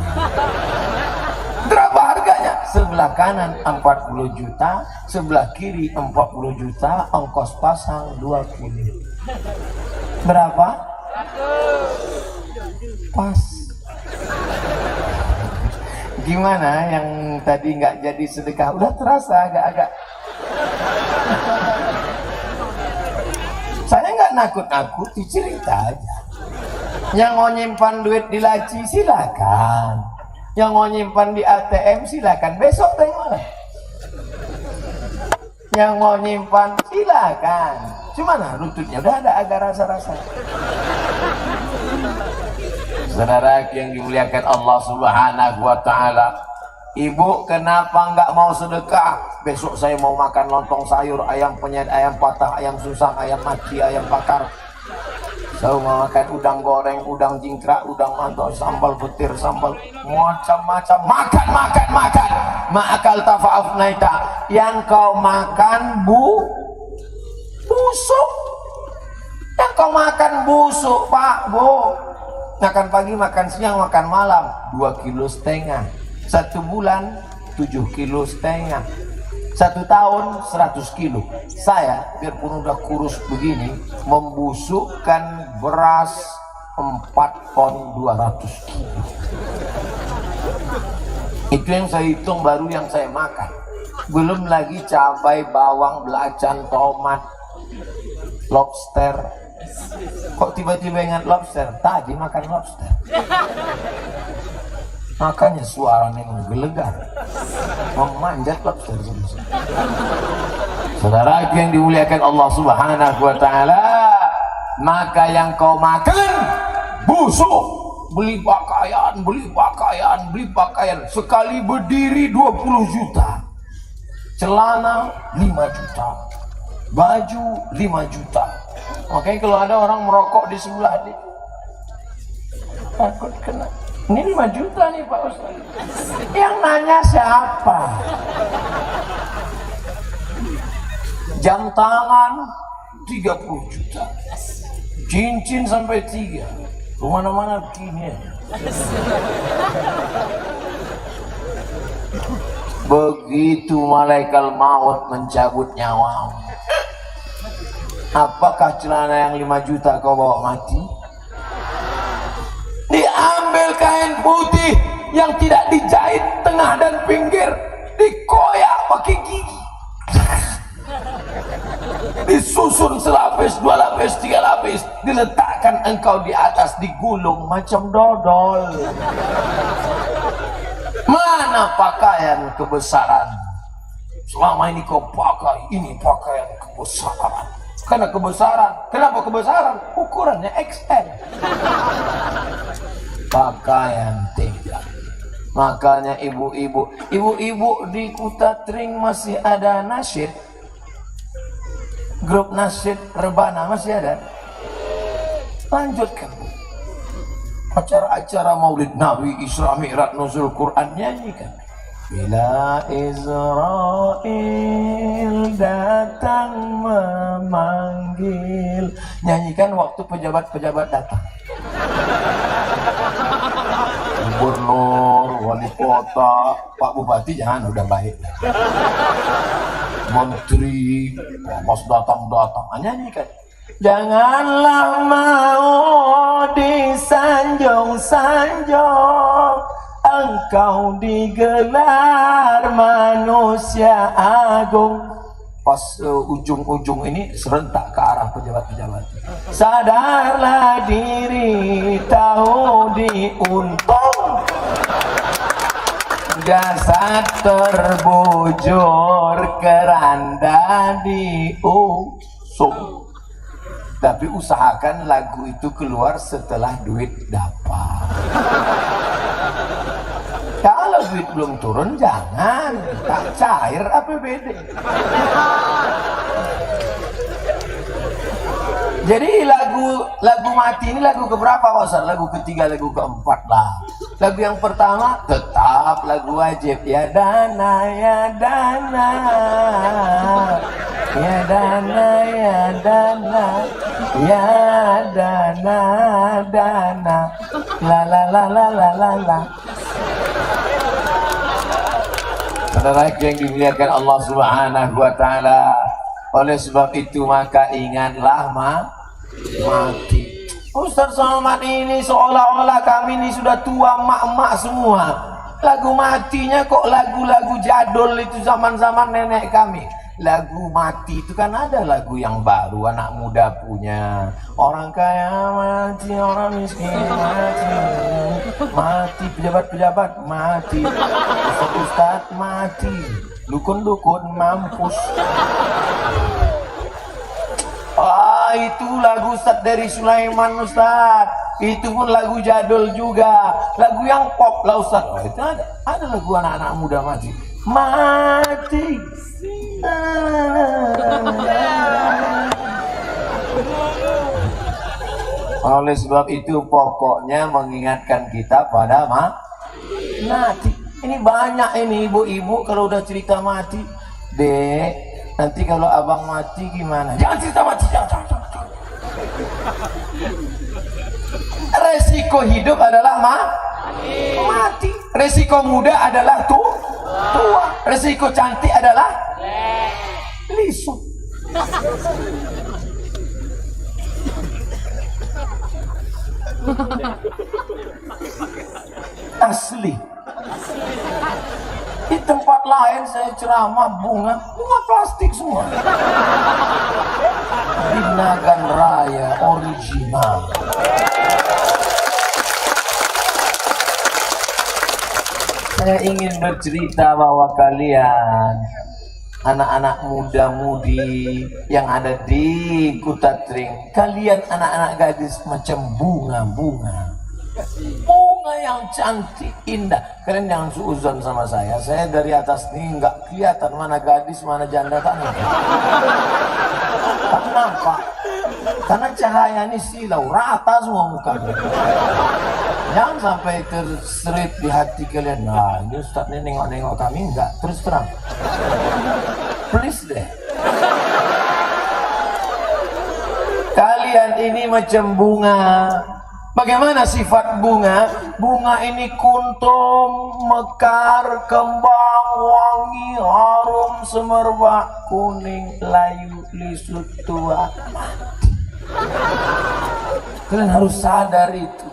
Berapa harganya? Sebelah kanan 40 juta, sebelah kiri 40 juta, ongkos pasang 20. Berapa? Pas. Gimana yang tadi nggak jadi sedekah? Udah terasa agak-agak. Saya nggak nakut-nakuti, cerita aja. Yang mau nyimpan duit di laci silakan. Yang mau nyimpan di ATM silakan. Besok tengok. Yang mau nyimpan silakan. Cuma lututnya udah ada agak rasa-rasa. Saudara yang dimuliakan Allah Subhanahu wa taala, ibu kenapa nggak mau sedekah? Besok saya mau makan lontong sayur, ayam penyet, ayam patah, ayam susah, ayam maki, ayam bakar. Saya mau makan udang goreng, udang jingkrak, udang mantok, sambal petir, sambal macam-macam. Makan. Ma'akal tafa'af naita. Yang kau makan busuk. Yang kau makan busuk, Pak, Bu. Makan pagi, makan siang, makan malam 2,5 kilo. 1 bulan 7,5 kilo. 1 tahun 100 kilo. Saya biarpun udah kurus begini membusukkan beras 4 ton 200 kilo. Itu yang saya hitung baru yang saya makan. Belum lagi cabai, bawang, belacan, tomat, lobster. Kok tiba-tiba ingat lobster? Tadi makan lobster. Makanya suaranya menggelegar, memanjat lobster. Saudara yang dimuliakan Allah Subhanahu wa taala, maka yang kau makan busuk. Beli pakaian, sekali berdiri 20 juta, celana 5 juta, baju 5 juta. Makanya kalau ada orang merokok di sebelah dia, takut kena. Ini 5 juta nih Pak Ustaz. Yang nanya siapa? Jam tangan 30 juta, cincin sampai 3, kemana-mana begini. Begitu malaikat maut mencabut nyawamu, apakah celana yang 5 juta kau bawa mati? Diambil kain putih yang tidak dijahit tengah dan pinggir, dikoyak pakai gigi, disusun selapis, 2 lapis, 3 lapis, diletakkan engkau di atas, digulung macam dodol. Mana pakaian kebesaran? Selama ini kau pakai, ini pakaian kebesaran. Karena kebesaran. Kenapa kebesaran? Ukurannya XL. Pakaian tidak. Makanya ibu-ibu di Kuta Tring masih ada nasyid. Grup nasyid rebana masih ada. Lanjutkan. Acara-acara Maulid Nabi, Isra Mi'raj, Nuzul Quran, nyanyikan. Bila Israel datang memanggil, nyanyikan waktu pejabat-pejabat datang. Gubernur, wali kota, Pak Bupati jangan, udah baik. Menteri, pas datang, nyanyikan. Janganlah mau disanjung-sanjung, engkau digelar manusia agung. Pas ujung-ujung ini serentak ke arah pejabat-pejabat. Sadarlah diri, tahu diuntung, jasad terbujur, keranda diusung. Tapi usahakan lagu itu keluar setelah duit dapat. Kalau duit belum turun jangan, tak cair APBD. Jadi lagu mati ini lagu keberapa Pak Ustaz? Lagu ketiga, lagu keempat lah. Lagu yang pertama tetap lagu wajib, ya dana ya dana, ya dana ya dana, ya dana dana, la la la la la la la. Saudara yang dimuliakan Allah Subhanahu wa taala, oleh sebab itu maka ingatlah mati. Ustaz Somad ini seolah-olah kami ini sudah tua, mak-mak semua. Lagu matinya kok lagu-lagu jadul itu zaman-zaman nenek kami. Lagu mati itu kan ada lagu yang baru anak muda punya. Orang kaya mati, orang miskin mati, mati pejabat-pejabat mati, ustaz mati, dukun-dukun mampus. Itu lagu Ustaz dari Sulaiman Ustaz. Itu pun lagu jadul juga. Lagu yang pop lah Ustaz. Itu ada lagu anak-anak muda mati. Mati. Oleh sebab itu pokoknya mengingatkan kita pada mati. Ini banyak ini ibu-ibu kalau udah cerita mati. Dek, nanti kalau abang mati gimana? Jangan cerita mati, jangan. Resiko hidup adalah mati. Resiko muda adalah tua. Resiko cantik adalah lisut. Asli. Di tempat lain saya ceramah bunga plastik semua. Di Nagan Raya original. Saya ingin bercerita bahwa kalian anak-anak muda-mudi yang ada di Kutatring, kalian anak-anak gadis macam bunga-bunga yang cantik, indah. Kalian jangan suuzon sama saya dari atas ini nggak kelihatan mana gadis, mana janda, tak kenapa? Karena cahaya ini silau, rata semua muka. Jangan sampai terserit di hati kalian, nah ini Ustaz ini nengok-nengok kami, enggak, terus terang. Please deh. Kalian ini macam bunga. Bagaimana sifat bunga? Bunga ini kuntum, mekar, kembang, wangi, harum, semerbak, kuning, layu, lisut, tua, mati. Kalian harus sadar itu.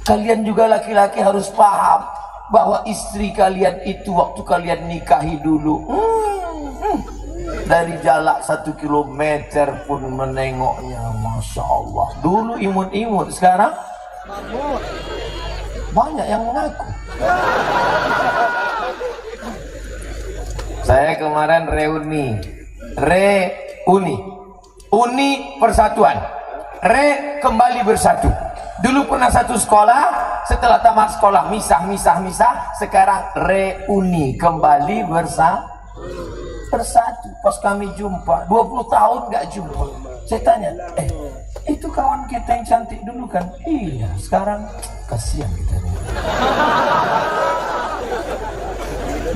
Kalian juga laki-laki harus paham bahwa istri kalian itu waktu kalian nikahi dulu, dari jarak 1 kilometer pun menengoknya, Masya Allah. Dulu imut-imut, sekarang banyak yang mengaku. Saya kemarin reuni persatuan, kembali bersatu. Dulu pernah satu sekolah, setelah tamat sekolah misah. Sekarang reuni kembali bersatu. Pas kami jumpa 20 tahun gak jumpa, saya tanya, itu kawan kita yang cantik dulu kan? Iya, sekarang kasihan kita nih.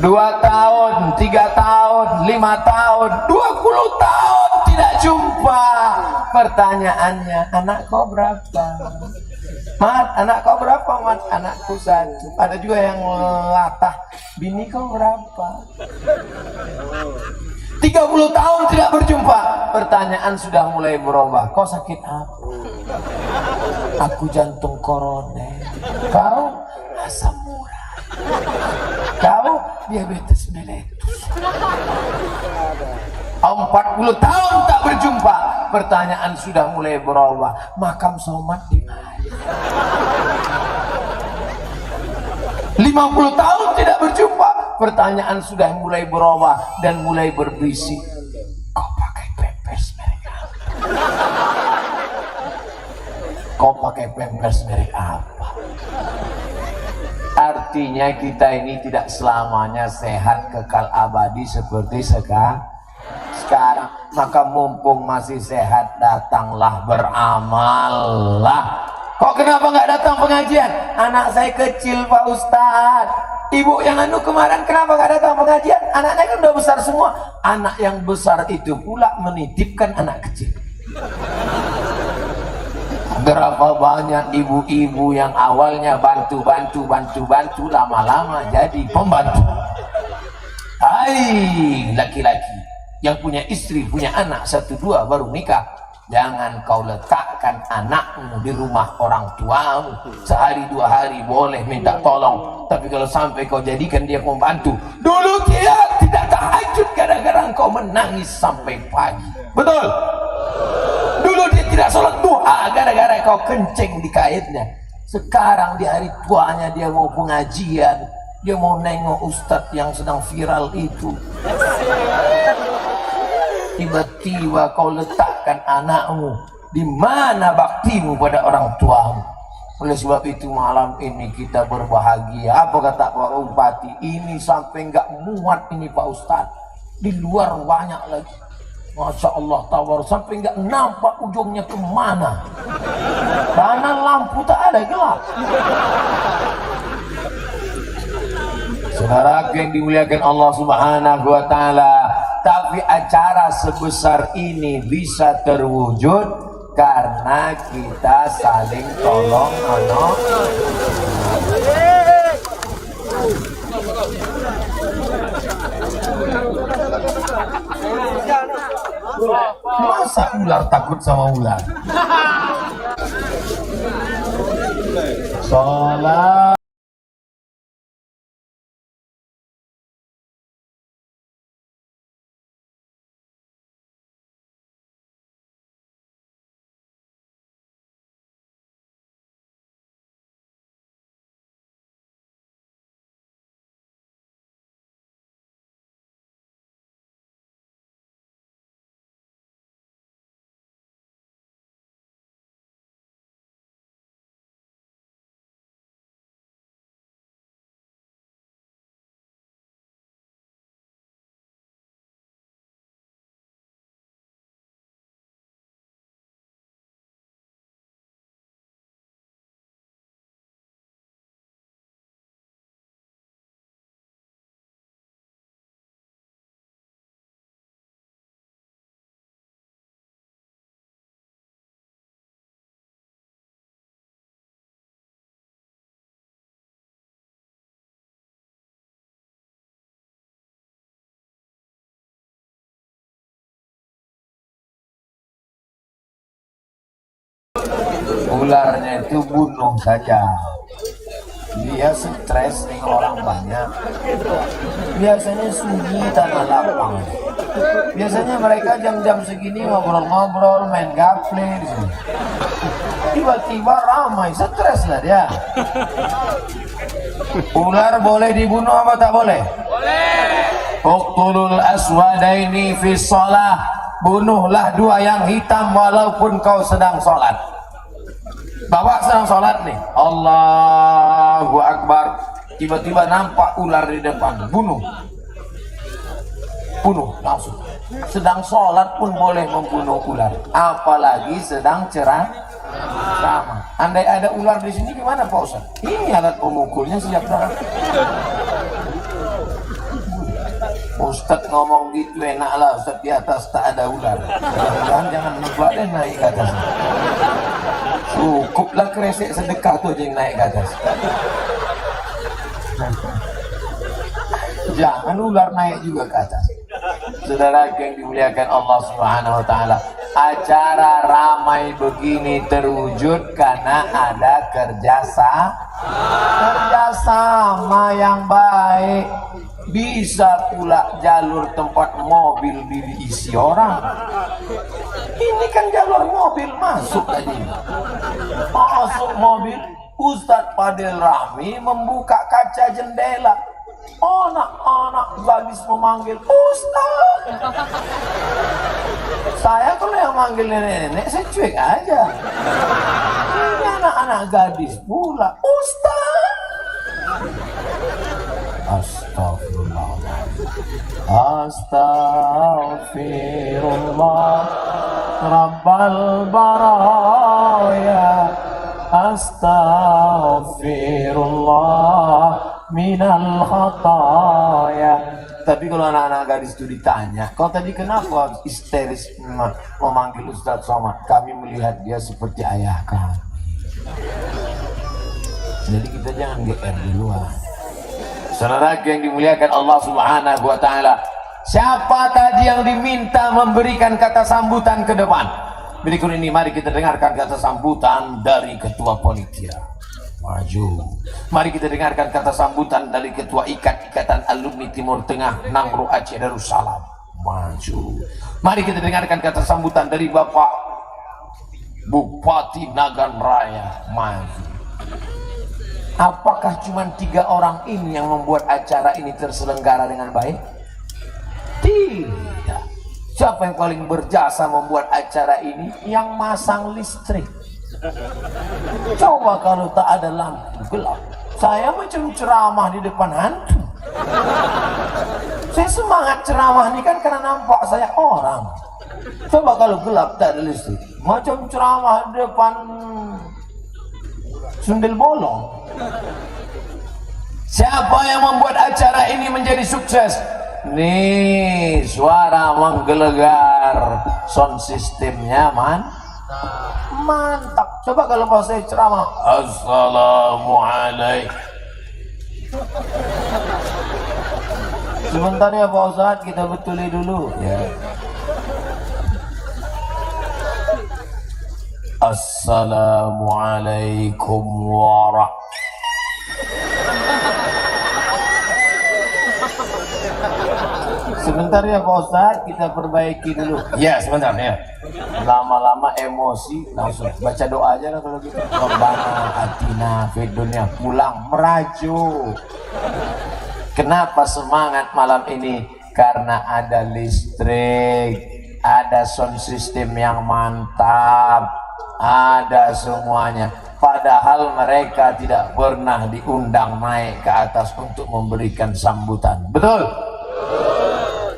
2 tahun, 3 tahun, 5 tahun, 20 tahun tidak jumpa. Pertanyaannya, anak kau berapa? Mat, anak kau berapa? Mat, anakku 1. Ada juga yang latah, bini kau berapa? 30 tahun tidak berjumpa. Pertanyaan sudah mulai berubah. Kau sakit apa? Aku jantung koroner. Kau asam urat. Kau diabetes meletus. 40 tahun tak berjumpa. Pertanyaan sudah mulai berubah. Makam Somad di mana? 50 tahun tidak berjumpa. Pertanyaan sudah mulai berubah dan mulai berbisik. Kau pakai pampers merek apa? Kau pakai pampers merek apa? Artinya kita ini tidak selamanya sehat kekal abadi seperti sekarang. Maka mumpung masih sehat, datanglah beramallah. Kok kenapa nggak datang pengajian? Anak saya kecil Pak Ustadz. Ibu yang anu kemarin kenapa nggak datang pengajian? Anaknya kan udah besar semua. Anak yang besar itu pula menitipkan anak kecil. Berapa banyak ibu-ibu yang awalnya bantu, lama-lama jadi pembantu. Hai laki-laki yang punya istri, punya anak 1-2 baru nikah, jangan kau letakkan anakmu di rumah orang tuamu. Sehari 2 hari boleh minta tolong, tapi kalau sampai kau jadikan dia pembantu, dulu dia tidak tahajud gara-gara engkau menangis sampai pagi. Betul? Dulu dia tidak sholat duha gara-gara kau kencing di kaitnya. Sekarang di hari tuanya dia mau pengajian, dia mau nengok ustadz yang sedang viral itu. Tiba-tiba kau letakkan anakmu, di mana baktimu pada orang tuamu? Oleh sebab itu malam ini kita berbahagia. Apa kata Pak Bupati? Ini sampai nggak muat ini Pak Ustadz. Di luar banyak lagi. Masya Allah tawar, sampai nggak nampak ujungnya kemana. Karena lampu tak ada, gelap. Saudara yang dimuliakan Allah Subhanahu wa Ta'ala, tapi acara sebesar ini bisa terwujud karena kita saling tolong menolong. Masa ular takut sama ular? Salat. Ularnya itu bunuh saja. Dia stres nih orang banyak. Biasanya sunyi tanah lapang. Biasanya mereka jam-jam segini ngobrol-ngobrol, main gaple di sini. Tiba-tiba ramai, stres lah dia. Ular boleh dibunuh apa tak boleh? Boleh. Uqtulul aswadaini fi shalah. Bunuhlah 2 yang hitam walaupun kau sedang sholat. Bapak sedang sholat nih, Allahu Akbar, tiba-tiba nampak ular di depan, bunuh langsung. Sedang sholat pun boleh membunuh ular, apalagi sedang ceramah. Andai ada ular di sini gimana Pak Ustaz? Ini alat pemukulnya siap dah. Ustaz ngomong gitu enaklah, Ustaz di atas tak ada ular. Jangan nebak deh naik ke atas. Cukuplah kresek sedekah tuh aja yang naik ke atas. Jangan ular naik juga ke atas. Saudara yang dimuliakan Allah Subhanahu wa Ta'ala, acara ramai begini terwujud karena ada kerjasama yang baik. Bisa pula jalur tempat mobil diisi orang. Ini kan jalur mobil masuk tadi. Masuk mobil, Ustadz Fadil Rahmi membuka kaca jendela. Anak-anak gadis memanggil Ustadz. Saya kalau yang manggil nenek-nenek saya cuek aja. Ini anak-anak gadis pula Ustadz. Astaghfirullah Rabbal baraya astaghfirullah minal khataya. Tapi kalau anak-anak gadis itu ditanya, kau tadi kenapa histeris memanggil Ustadz Somad? Kami melihat dia seperti ayah kami. Jadi kita jangan GR duluan. Saudara yang dimuliakan Allah Subhanahu wa taala, siapa tadi yang diminta memberikan kata sambutan ke depan? Berikut ini mari kita dengarkan kata sambutan dari Ketua Panitia. Maju. Mari kita dengarkan kata sambutan dari Ketua Ikatan Alumni Timur Tengah Nangro Aceh Darussalam. Maju. Mari kita dengarkan kata sambutan dari Bapak Bupati Nagan Raya. Maju. Apakah cuma 3 orang ini yang membuat acara ini terselenggara dengan baik? Tidak. Siapa yang paling berjasa membuat acara ini? Yang masang listrik. Coba kalau tak ada lampu gelap, saya macam ceramah di depan hantu. Saya semangat ceramah ini kan karena nampak saya orang. Coba kalau gelap tak ada listrik, macam ceramah di depan sundel bolong. Siapa yang membuat acara ini menjadi sukses? Nih, suara menggelegar, sound systemnya mantap. Coba kalau pas saya ceramah, assalamualaikum. Sebentar ya Pak Ustadz, kita betuli dulu ya. Assalamualaikum warahmatullahi. Sebentar ya Pak Ustadz, kita perbaiki dulu. Ya sebentar ya. Lama-lama emosi langsung baca doa aja lah kalau gitu. Rabbana atina fid dunya, pulang merajuk. Kenapa semangat malam ini? Karena ada listrik, ada sound system yang mantap, ada semuanya. Padahal mereka tidak pernah diundang naik ke atas untuk memberikan sambutan. Betul?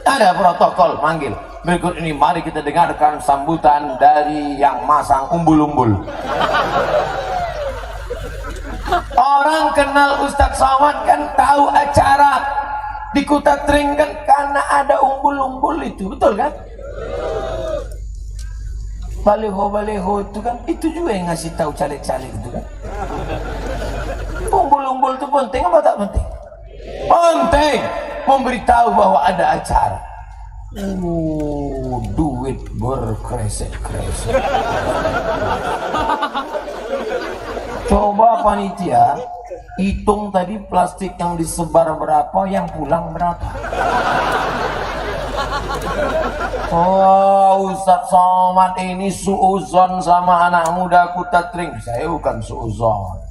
Ada protokol manggil. Berikut ini mari kita dengarkan sambutan dari yang masang umbul-umbul. Orang kenal Ustadz Somad kan tahu acara di Kuta Tring kan karena ada umbul-umbul itu, betul kan? Baleho-baleho itu kan, itu juga yang ngasih tahu caleg-caleg itu kan. Umbul-umbul itu penting apa tak penting? Penting, memberitahu bahwa ada acara. Duit berkresek-kresek. Coba panitia hitung tadi plastik yang disebar berapa, yang pulang berapa. Oh, Ustadz Somad ini suuzon sama anak muda Kuta Tring. Saya bukan suuzon.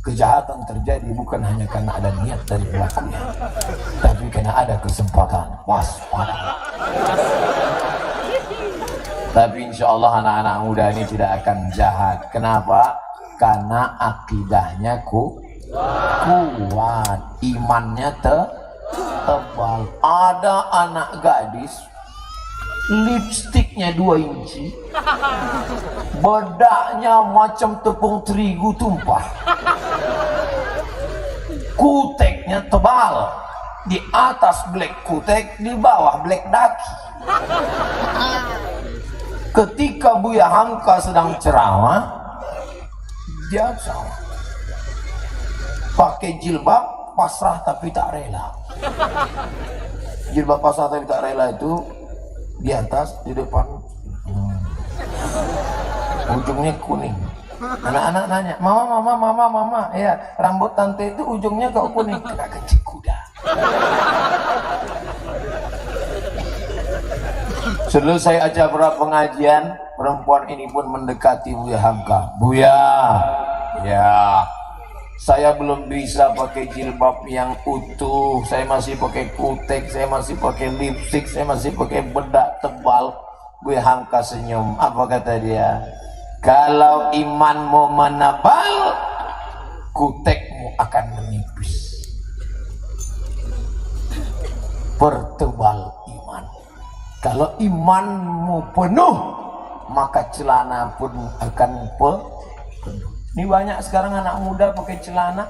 Kejahatan terjadi bukan hanya karena ada niat dari pelakunya, tapi karena ada kesempatan. Waspada. Tapi insya Allah anak-anak muda ini tidak akan jahat. Kenapa? Karena akidahnya kuat, imannya tebal. Ada anak gadis lipstiknya 2 inci, bedaknya macam tepung terigu tumpah, kuteknya tebal, di atas black kutek, di bawah black daki. Ketika Buya Hamka sedang ceramah, dia salah, pakai jilbab pasrah tapi tak rela. Jilbab pasrah tapi tak rela itu di atas, di depan ujungnya kuning. Anak-anak nanya, mama, ya rambut tante itu ujungnya kok kuning? Kena kencing kuda. Setelah saya ajak beberapa pengajian, perempuan ini pun mendekati Buya Hamka. Buya, ya saya belum bisa pakai jilbab yang utuh, saya masih pakai kutek, saya masih pakai lipstick, saya masih pakai bedak tebal. Buya Hamka senyum. Apa kata dia? Kalau imanmu menebal, kutekmu akan menipis. Pertebal iman. Kalau imanmu penuh, maka celana pun akan penuh. Ini banyak sekarang anak muda pakai celana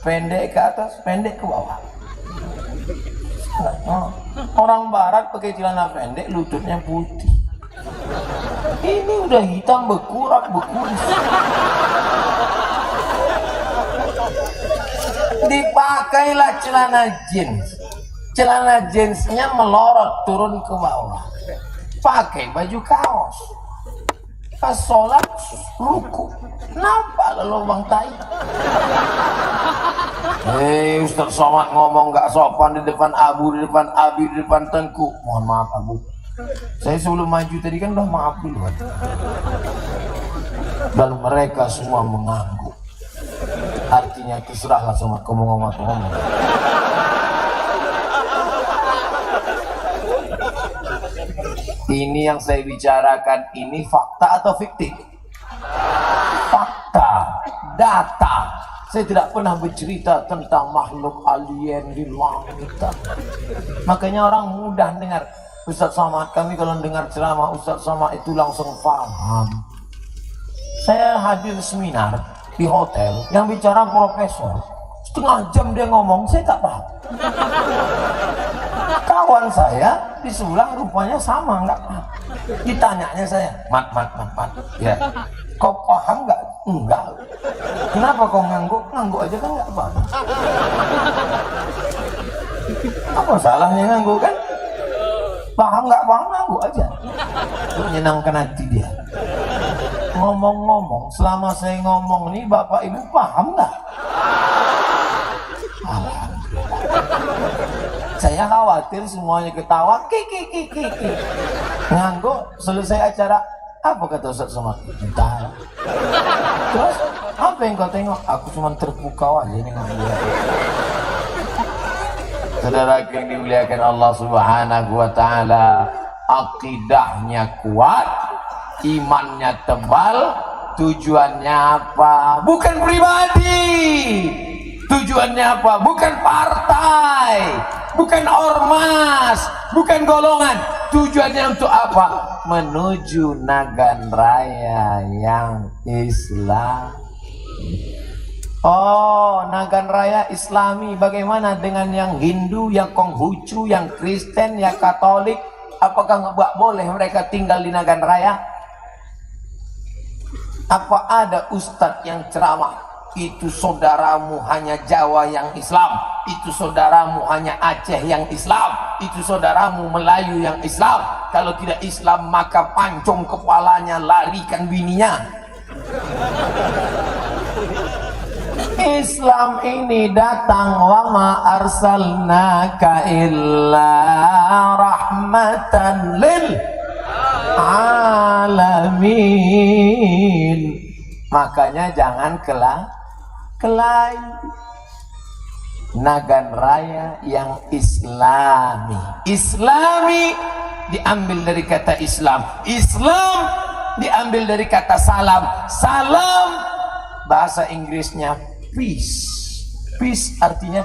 pendek ke atas, pendek ke bawah. Orang barat pakai celana pendek, lututnya putih. Ini udah hitam berkurap berkuris. Dipakailah celana jeans. Celana jeansnya melorot turun ke bawah. Pakai baju kaos. Pas sholat ruku, nampak lubang tai. Ustaz Somad ngomong gak sopan di depan Abu, di depan Abi, di depan Tengku. Mohon maaf Abu, saya sebelum maju tadi kan udah maaf dulu. Dan mereka semua mengangguk. Artinya terserahlah sama kamu ngomong. Ini yang saya bicarakan ini fakta atau fiktif? Fakta, data. Saya tidak pernah bercerita tentang makhluk alien di langit. Makanya orang mudah dengar Ustaz Somad. Kami kalau dengar ceramah Ustaz Somad itu langsung paham. Saya hadir seminar di hotel yang bicara profesor. Setengah jam dia ngomong, saya tak paham. Kawan saya di sebelah rupanya sama, enggak paham. Ditanyanya saya, mat. Ya, kau paham enggak? Enggak. Kenapa kau ngangguk? Ngangguk aja kan enggak paham. Apa salahnya ngangguk kan? Paham enggak paham, ngangguk aja. Untuk menyenangkan hati dia. Ngomong-ngomong, selama saya ngomong ini Bapak Ibu paham enggak? Saya khawatir semuanya ketawa, kiki. Ngangguk, selesai acara, apa kata Ustaz Somad? Entah. Terus, apa yang kau tengok? Aku cuma terpukau aja ini ngangguk. Saudara yang dimuliakan Allah Subhanahu wa Ta'ala, akidahnya kuat, imannya tebal, tujuannya apa? Bukan pribadi. Tujuannya apa? Bukan partai, bukan ormas, bukan golongan. Tujuannya untuk apa? Menuju Nagan Raya yang Islam. Oh, Nagan Raya Islami. Bagaimana dengan yang Hindu, yang Konghucu, yang Kristen, yang Katolik? Apakah nggak boleh mereka tinggal di Nagan Raya? Apa ada ustadz yang ceramah? Itu saudaramu hanya Jawa yang Islam, itu saudaramu hanya Aceh yang Islam, itu saudaramu Melayu yang Islam. Kalau tidak Islam maka pancung kepalanya, larikan bininya. Islam ini datang wa ma arsalnaka illa rahmatan lil alamin. Makanya jangan kelahi. Nagan Raya yang Islami. Islami diambil dari kata Islam. Islam diambil dari kata salam. Salam bahasa Inggrisnya peace. Peace artinya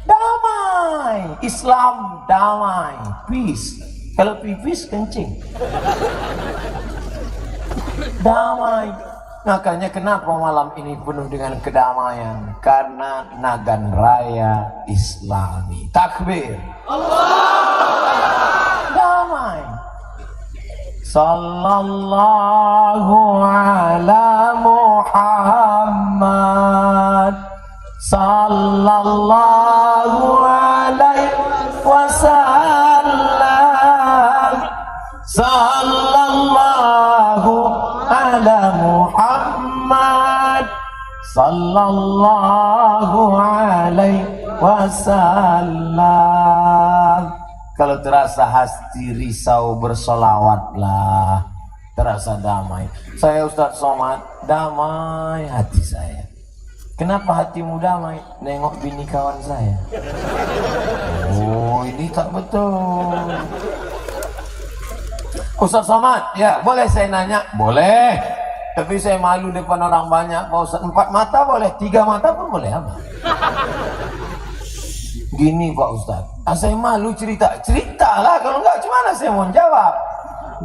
damai. Islam damai, peace. Kalau pipis kencing. Damai. Makanya kenapa malam ini penuh dengan kedamaian? Karena Nagan Raya Islami. Takbir. Allah. Damai. Sallallahu ala Muhammad. Sallallahu alaihi wasallam. Sallallahu ala Muhammad sallallahu alaihi wasallam. Kalau terasa hati risau bersolawatlah, terasa damai. Saya Ustaz Somad, damai hati saya. Kenapa hatimu damai? Nengok bini kawan saya. Oh, ini tak betul. Ustaz Somad, ya boleh saya nanya? Boleh. Tapi saya malu depan orang banyak. Pak Ustaz, 4 mata boleh, 3 mata pun boleh apa? Gini Pak Ustaz, saya malu cerita. Ceritalah, kalau enggak gimana saya mau jawab?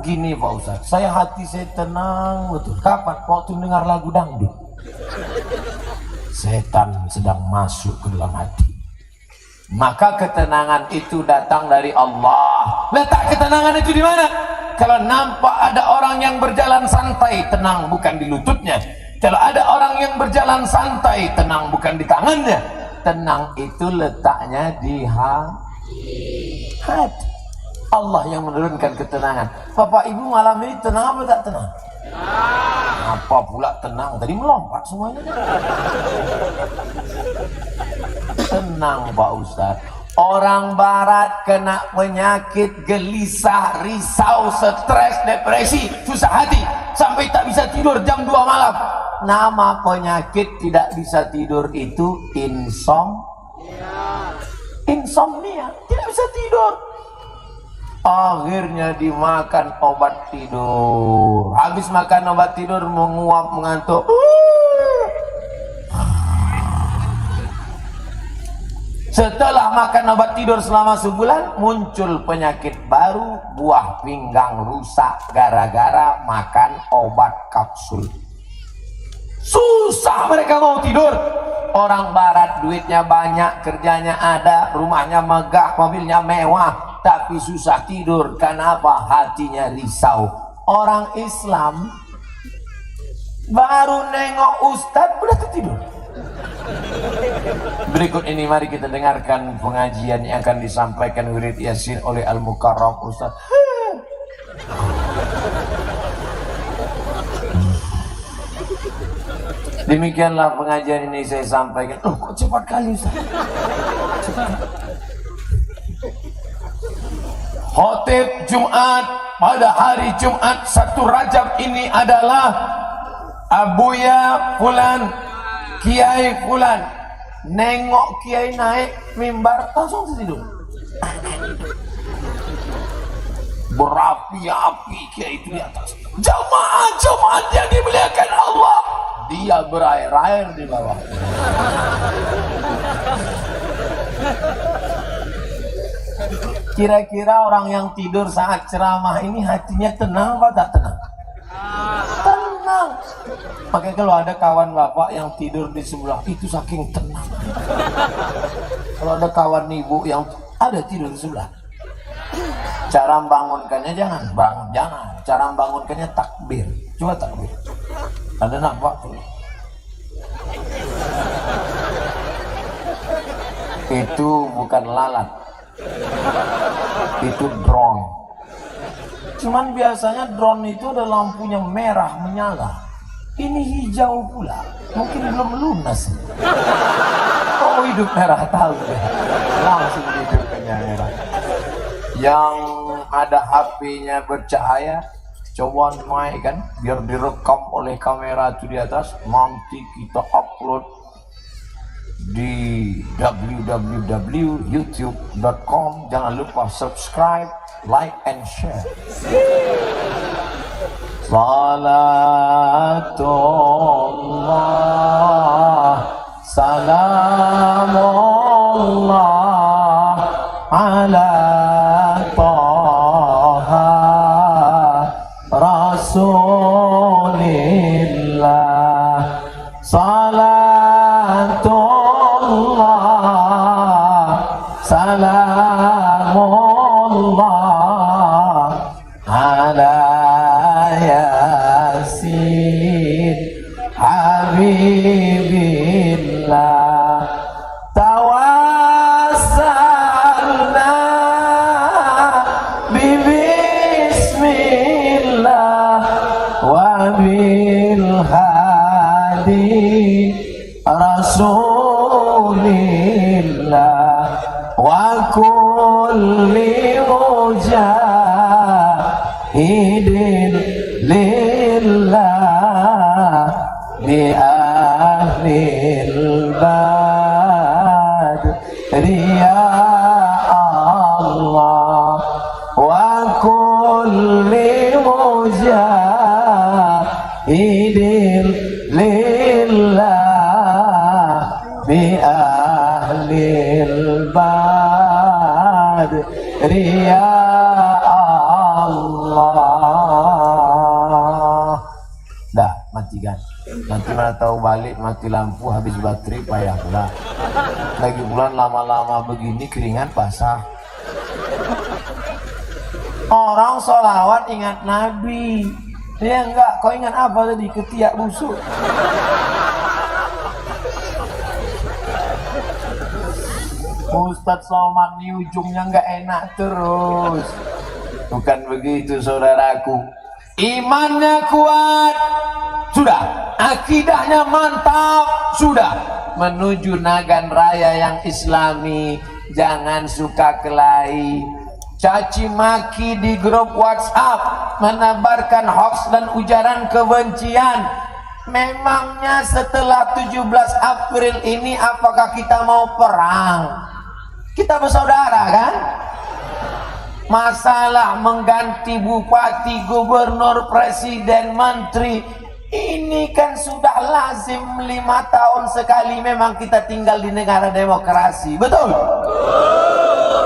Gini Pak Ustaz, hati saya tenang betul. Kapan? Waktu dengar lagu dangdut. Setan sedang masuk ke dalam hati. Maka ketenangan itu datang dari Allah. Letak ketenangan itu di mana? Kalau nampak ada orang yang berjalan santai, tenang bukan di lututnya. Kalau ada orang yang berjalan santai, tenang bukan di tangannya. Tenang itu letaknya di hati. Allah yang menurunkan ketenangan. Bapak Ibu malam ini tenang apa tak tenang? Apa pula tenang? Tadi melompat semuanya. Tenang Pak Ustaz. Orang barat kena penyakit gelisah, risau, stres, depresi, susah hati, sampai tak bisa tidur jam 2 malam. Nama penyakit tidak bisa tidur itu insomnia. Tidak bisa tidur. Akhirnya dimakan obat tidur. Habis makan obat tidur menguap, mengantuk. Setelah makan obat tidur selama sebulan, muncul penyakit baru, buah pinggang rusak gara-gara makan obat kapsul. Susah mereka mau tidur. Orang barat duitnya banyak, kerjanya ada, rumahnya megah, mobilnya mewah, tapi susah tidur. Kenapa? Hatinya risau. Orang Islam baru nengok ustadz udah tidur. Berikut ini mari kita dengarkan pengajian yang akan disampaikan wirid Yasin oleh Al-Mukarram Ustaz. Demikianlah pengajian ini saya sampaikan. Oh, kok cepat kali Ustaz? Khotib Jumat pada hari Jumat 1 Rajab ini adalah Abuya Fulan, Kiai Fulan. Nengok Kiai naik mimbar langsung tidur. Berapi-api Kiai itu di atas. Jamaah yang dimuliakan Allah, dia berair-air di bawah. Kira-kira orang yang tidur saat ceramah ini hatinya tenang apa tak tenang? Tenang. Makanya kalau ada kawan bapak yang tidur di sebelah itu saking tenang. Kalau ada kawan ibu yang ada tidur di sebelah, cara membangunkannya jangan. Cara membangunkannya takbir. Coba takbir. Ada nampak tuh? Itu bukan lalat. Itu drone. Cuman biasanya drone itu ada lampunya merah menyala. Ini hijau pula. Mungkin belum lunas. Oh, hidup merah tahu deh. Langsung hidupnya merah. Yang ada HP-nya bercahaya, coba naikkan biar direkam oleh kamera itu di atas. Nanti kita upload di www.youtube.com. Jangan lupa subscribe, like and share. Salatullah, salamullah ala Taha Rasulillah. Salatullah, salamullah ala Yasin Habibillah. Tawassalna bismillah wa bil hadi Rasulillah wa kulli mujahidin lillah bi ahlil badri ya Allah wa kulli mujahidin lillah bi ahlil badri ya Allah. kan. Nanti mana tahu balik mati lampu, habis baterai, payah pula. Lagi bulan lama-lama begini keringan basah. Orang sholawat ingat Nabi. Ya enggak, kau ingat apa tadi? Ketiak busuk. Ustadz Somad di ujungnya enggak enak terus. Bukan begitu saudaraku. Imannya kuat, sudah. Akidahnya mantap, sudah. Menuju Nagan Raya yang islami. Jangan suka kelahi, caci maki di grup WhatsApp, menebarkan hoax dan ujaran kebencian. Memangnya setelah 17 April ini apakah kita mau perang? Kita bersaudara kan? Masalah mengganti bupati, gubernur, presiden, menteri, ini kan sudah lazim 5 tahun sekali. Memang kita tinggal di negara demokrasi, betul?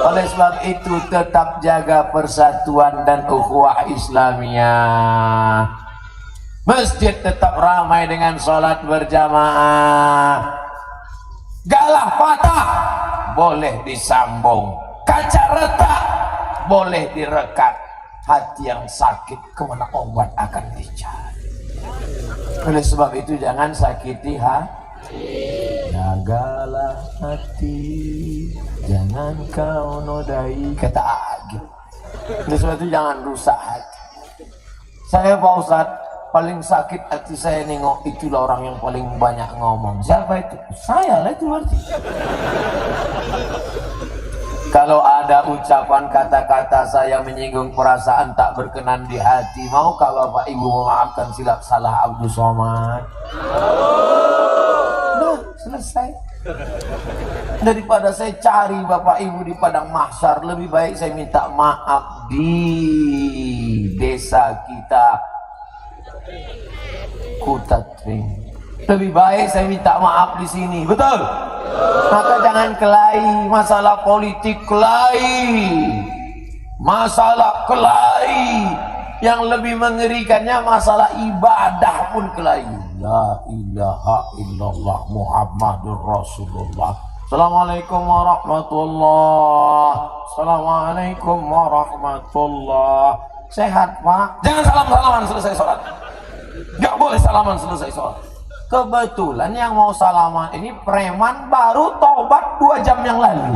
Oleh sebab itu tetap jaga persatuan dan ukhuwah Islamiyah. Masjid tetap ramai dengan sholat berjamaah. Galah patah boleh disambung, kaca retak boleh direkat. Hati yang sakit kemana obat akan dicari. Oleh sebab itu jangan sakiti hati. Jagalah hati, jangan kau nodai, kata Agil. Oleh sebab itu jangan rusak hati. Saya Pak Ustadz, paling sakit hati saya nengok itulah orang yang paling banyak ngomong. Siapa itu? Saya lah itu berarti. Kalau ada ucapan kata-kata saya menyinggung perasaan tak berkenan di hati, maukah Bapak Ibu memaafkan silap salah Abdul Somad? Udah selesai. Daripada saya cari Bapak Ibu di padang mahsyar, lebih baik saya minta maaf di desa kita Kutatring. Lebih baik saya minta maaf di sini, betul? Maka jangan kelahi, masalah politik kelahi, masalah kelahi. Yang lebih mengerikannya masalah ibadah pun kelahi. La ilaha illallah Muhammadur Rasulullah. Assalamualaikum warahmatullah. Assalamualaikum warahmatullah. Sehat Pak? Jangan salam-salaman selesai sholat. Gak boleh salaman selesai sholat. Kebetulan yang mau salaman ini preman baru tobat 2 jam yang lalu.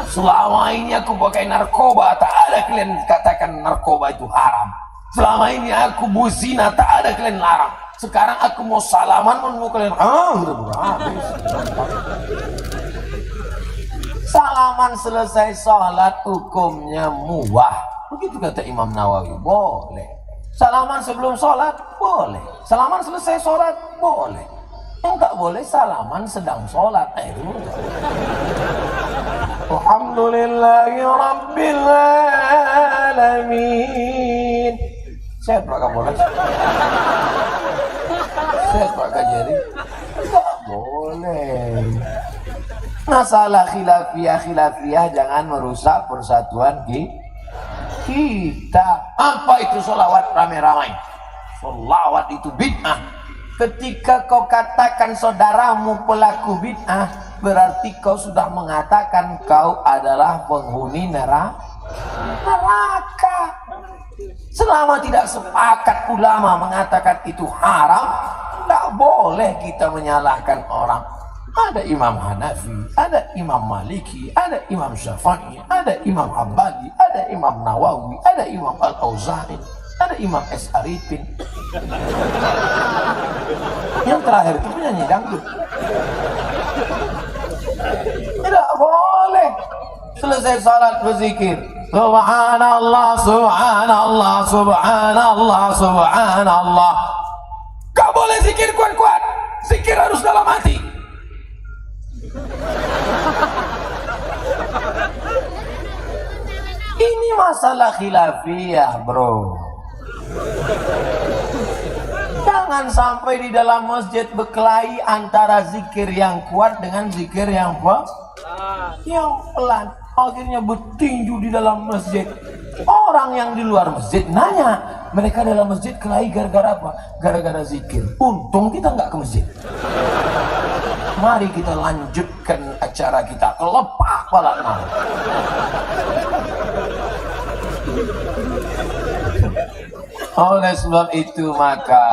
Selama ini aku pakai narkoba, tak ada kalian katakan narkoba itu haram. Selama ini aku berzina, tak ada kalian larang. Sekarang aku mau salaman, mau kalian habis. Salaman selesai sholat hukumnya mubah. Begitu kata Imam Nawawi, boleh. Salaman sebelum sholat boleh, salaman selesai sholat boleh. Yang tak boleh salaman sedang sholat. Alhamdulillahi Rabbil Alamin. Sehat Pak Kapolres? Sehat Pak Kajari? Tak boleh. Masalah khilafiyah jangan merusak persatuan kita. Apa itu sholawat ramai-ramai? Sholawat itu bid'ah. Ketika kau katakan saudaramu pelaku bid'ah, berarti kau sudah mengatakan kau adalah penghuni neraka. Selama tidak sepakat ulama mengatakan itu haram, tidak boleh kita menyalahkan orang. Ada Imam Hanafi, ada Imam Maliki, ada Imam Syafi'i, ada Imam Hambali, ada Imam Nawawi, ada Imam Al-Auza'i, ada Imam S.Arifin. Yang terakhir itu penyanyi dangdut. Tidak boleh. Selesai salat berzikir, Subhanallah, Subhanallah, Subhanallah, Subhanallah. Gak boleh zikir kuat-kuat. Zikir harus dalam hati. Ini masalah khilafiyah, bro. Jangan sampai di dalam masjid berkelahi antara zikir yang kuat dengan zikir yang pelan. Akhirnya bertinju di dalam masjid. Orang yang di luar masjid nanya, mereka dalam masjid kelahi gara-gara apa? Gara-gara zikir. Untung kita nggak ke masjid. Mari kita lanjutkan acara kita, kelepah pala enam. Oleh sebab itu maka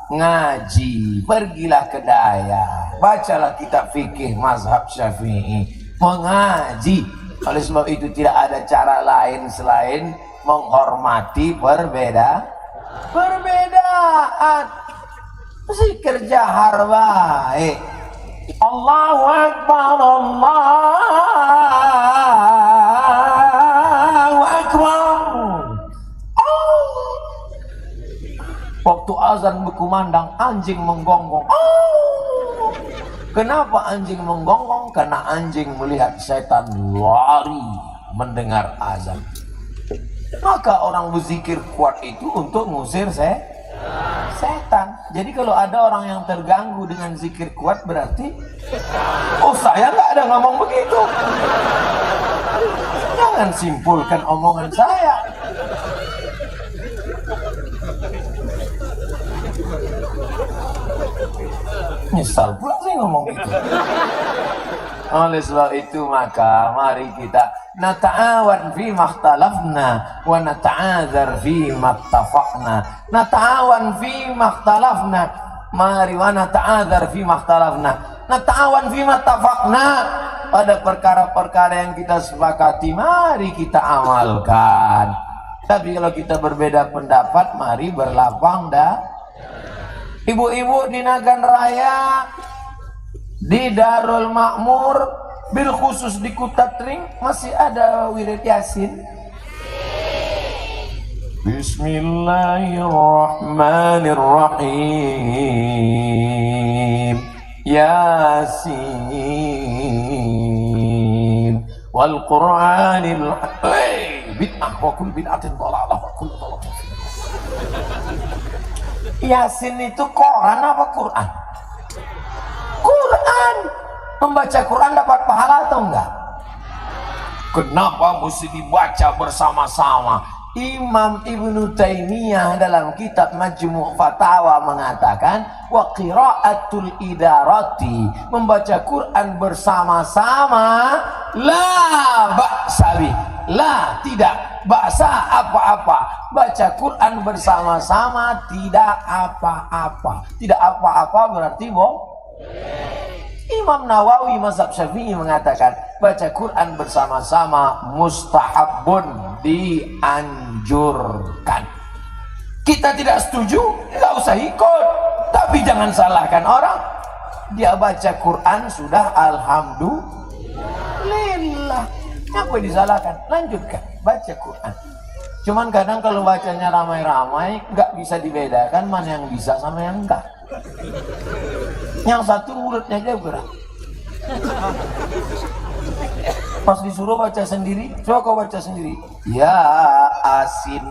ngaji, pergilah ke daya, bacalah kitab fikih mazhab Syafi'i, mengaji. Oleh sebab itu tidak ada cara lain selain menghormati perbedaan. Zikir jahar baik. Allahu Akbar, Allahu Akbar. Waktu azan berkumandang, anjing menggonggong. Kenapa anjing menggonggong? Karena anjing melihat setan lari mendengar azan. Maka orang berzikir kuat itu untuk ngusir setan. Jadi kalau ada orang yang terganggu dengan zikir kuat, berarti oh saya nggak ada ngomong begitu. Jangan simpulkan omongan saya. Nyesal pula sih ngomong gitu. Oleh sebab itu maka mari kita nata'awan fi makhtalafna wa nata'adzar fi mattafaqna. Nata'awan fi makhtalafna, mari wa nata'adzar fi makhtalafna. Nata'awan fi mattafaqna, pada perkara-perkara yang kita sepakati mari kita amalkan. Tapi kalau kita berbeda pendapat, mari berlapang dah. Ibu-ibu di Nagan Raya, di Darul Makmur, bil khusus di Kutatring masih ada wirid Yasin. Bismillahirrahmanirrahim. Yasin wal Qur'anil bid'ah wa kullu bid'atin dhalalah wa kullu dhalalatin. Yasin itu Quran apa Quran? Quran. Membaca Quran dapat pahala atau enggak? Kenapa mesti dibaca bersama-sama? Imam Ibnu Taimiyah dalam kitab Majmu' Fatawa mengatakan wa qira'atul idarati, membaca Quran bersama-sama la ba'sa bih, la tidak ba'sa apa-apa. Baca Quran bersama-sama tidak apa-apa. Tidak apa-apa berarti bohong. Imam Nawawi mazhab Syafi'i mengatakan baca Quran bersama-sama mustahabun, dianjurkan. Kita tidak setuju, nggak usah ikut. Tapi jangan salahkan orang. Dia baca Quran sudah alhamdulillah. Apa yang disalahkan? Lanjutkan baca Quran. Cuman kadang kalau bacanya ramai-ramai nggak bisa dibedakan mana yang bisa sama yang enggak. Yang satu mulutnya aja gerak. Pas disuruh baca sendiri, coba kau baca sendiri. Ya asin.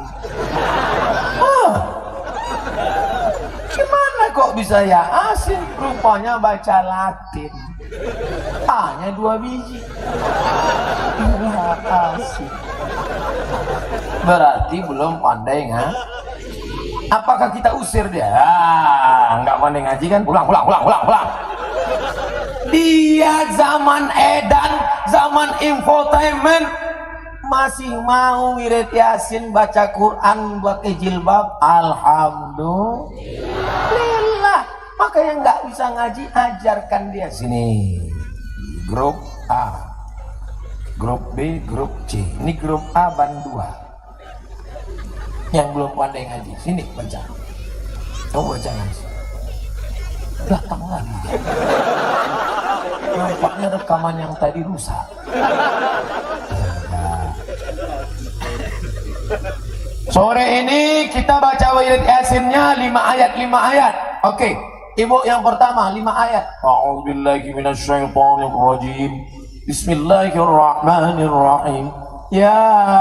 Gimana kok bisa ya asin? Rupanya baca Latin. A-nya 2 biji. Ya asin. Berarti belum pandai nggak? Apakah kita usir dia? Nggak pandai ngaji kan? Pulang. Dia zaman edan, zaman infotainment, masih mau wirid Yasin, baca Quran, pakai jilbab. Alhamdulillah. Maka yang nggak bisa ngaji, ajarkan dia. Sini grup A, grup B, grup C. Ini grup A ban 2. Yang belum pandai ngaji, sini baca. Coba baca ngaji. Datang lagi. Nampaknya rekaman yang tadi rusak. Sore ini kita baca wirid Yasinnya 5 ayat. Oke, ibu yang pertama 5 ayat. A'udzubillahi minasyaitonirrajim. Bismillahirrahmanirrahim.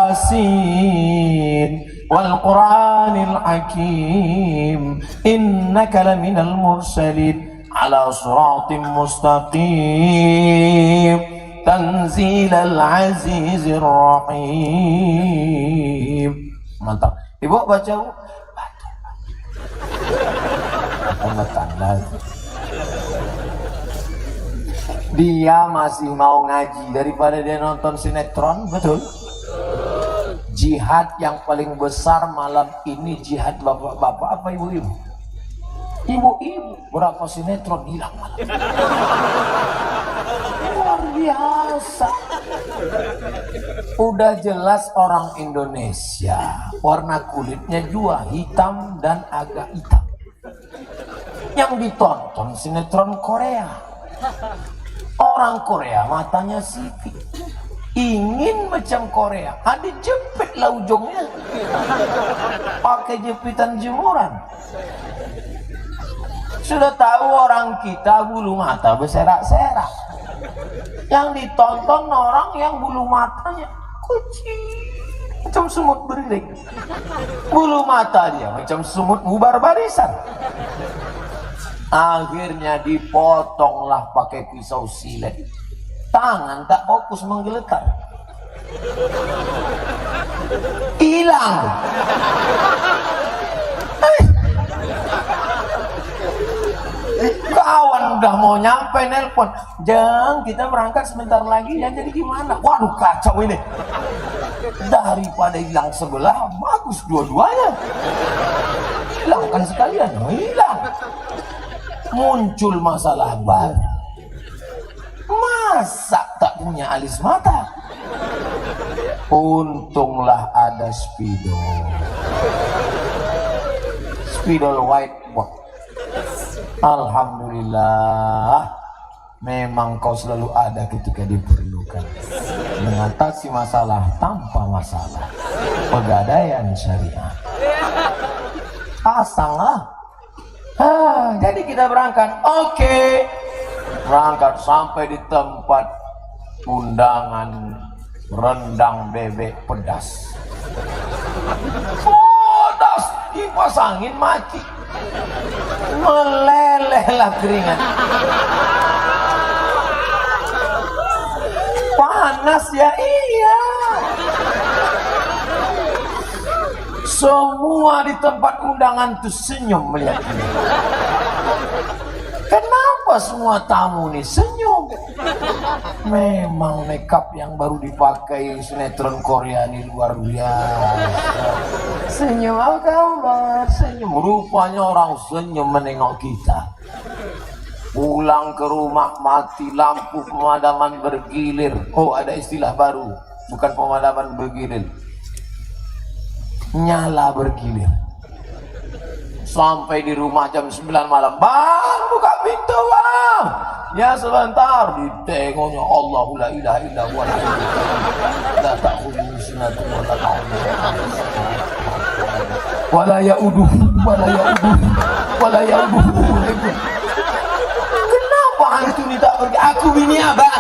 Yasin wal Qur'anil Hakim, innaka laminal mursalin ala siratim mustaqim. tanzilal azizir rahim. Mantap. Ibu baca, Bu. Tanda. Dia masih mau ngaji daripada dia nonton sinetron, betul? Jihad yang paling besar malam ini jihad bapak-bapak apa ibu-ibu? Ibu-ibu. Berapa sinetron hilang malam? Luar biasa. Udah jelas orang Indonesia warna kulitnya dua, hitam dan agak hitam. Yang ditonton sinetron Korea. Orang Korea matanya sipit, ingin macam Korea, ada jepit lah ujungnya, pakai jepitan jemuran. Sudah tahu orang kita bulu mata berserak-serak, yang ditonton orang yang bulu matanya kecil macam semut beriring, bulu mata dia macam semut bubar barisan. Akhirnya dipotonglah pakai pisau silet. Tangan tak fokus menggeletar. Hilang. Kawan udah mau nyampe nelpon, Jeng, kita berangkat sebentar lagi ya, jadi gimana? Waduh kacau ini. Daripada hilang sebelah, bagus dua-duanya. Hilangkan sekalian, hilang. Muncul masalah baru. Masa tak punya alis mata? Untunglah ada spidol white box. Alhamdulillah, memang kau selalu ada ketika diperlukan, mengatasi masalah tanpa masalah. Pegadaian syariah. Pasanglah. Jadi kita berangkat. Oke. Berangkat sampai di tempat undangan rendang bebek pedas. Pedas, dipasangin mati. Melelehlah keringat. Panas ya, iya. Semua di tempat undangan tuh senyum melihat ini. Kenapa semua tamu nih senyum? Memang makeup yang baru dipakai sinetron Korea ini luar biasa. Senyum apa kabar? Senyum. Rupanya orang senyum menengok kita. Pulang ke rumah mati lampu pemadaman bergilir. Oh, ada istilah baru. Bukan pemadaman bergilir, nyala bergilir. Sampai di rumah jam 9 malam. Bang, buka pintu bang. Ya sebentar. Ditengoknya, Allahu la ilaha illa huwa la ta'khudhuhu sinatun wa la nawm wa la ya'uduhu wa la ya'uduhu. Kenapa hantu ini tak pergi? Aku bini abang.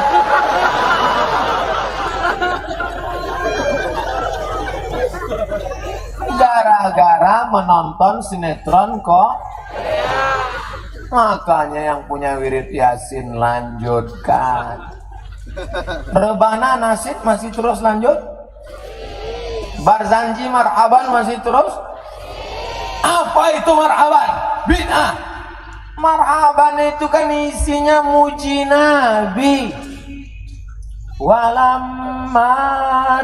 Gara-gara menonton sinetron kok. Makanya yang punya wirid Yasin lanjutkan. Rebana nasid masih terus lanjut. Barzanji marhaban masih terus. Apa itu marhaban? Bid'ah. Marhaban itu kan isinya muji Nabi. Walamma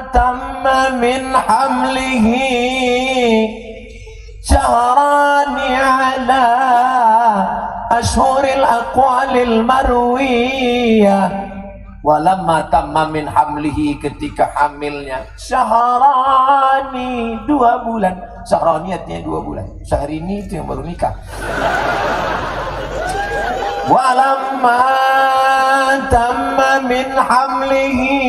tamma min hamlihi syahrani ala ashhuril aqwalil marwiyah. Walamma tamma min hamlihi, ketika hamilnya, syahrani 2 bulan. Syahrani artinya 2 bulan. Syahrini itu yang baru nikah. Walamma tamma min hamlihi,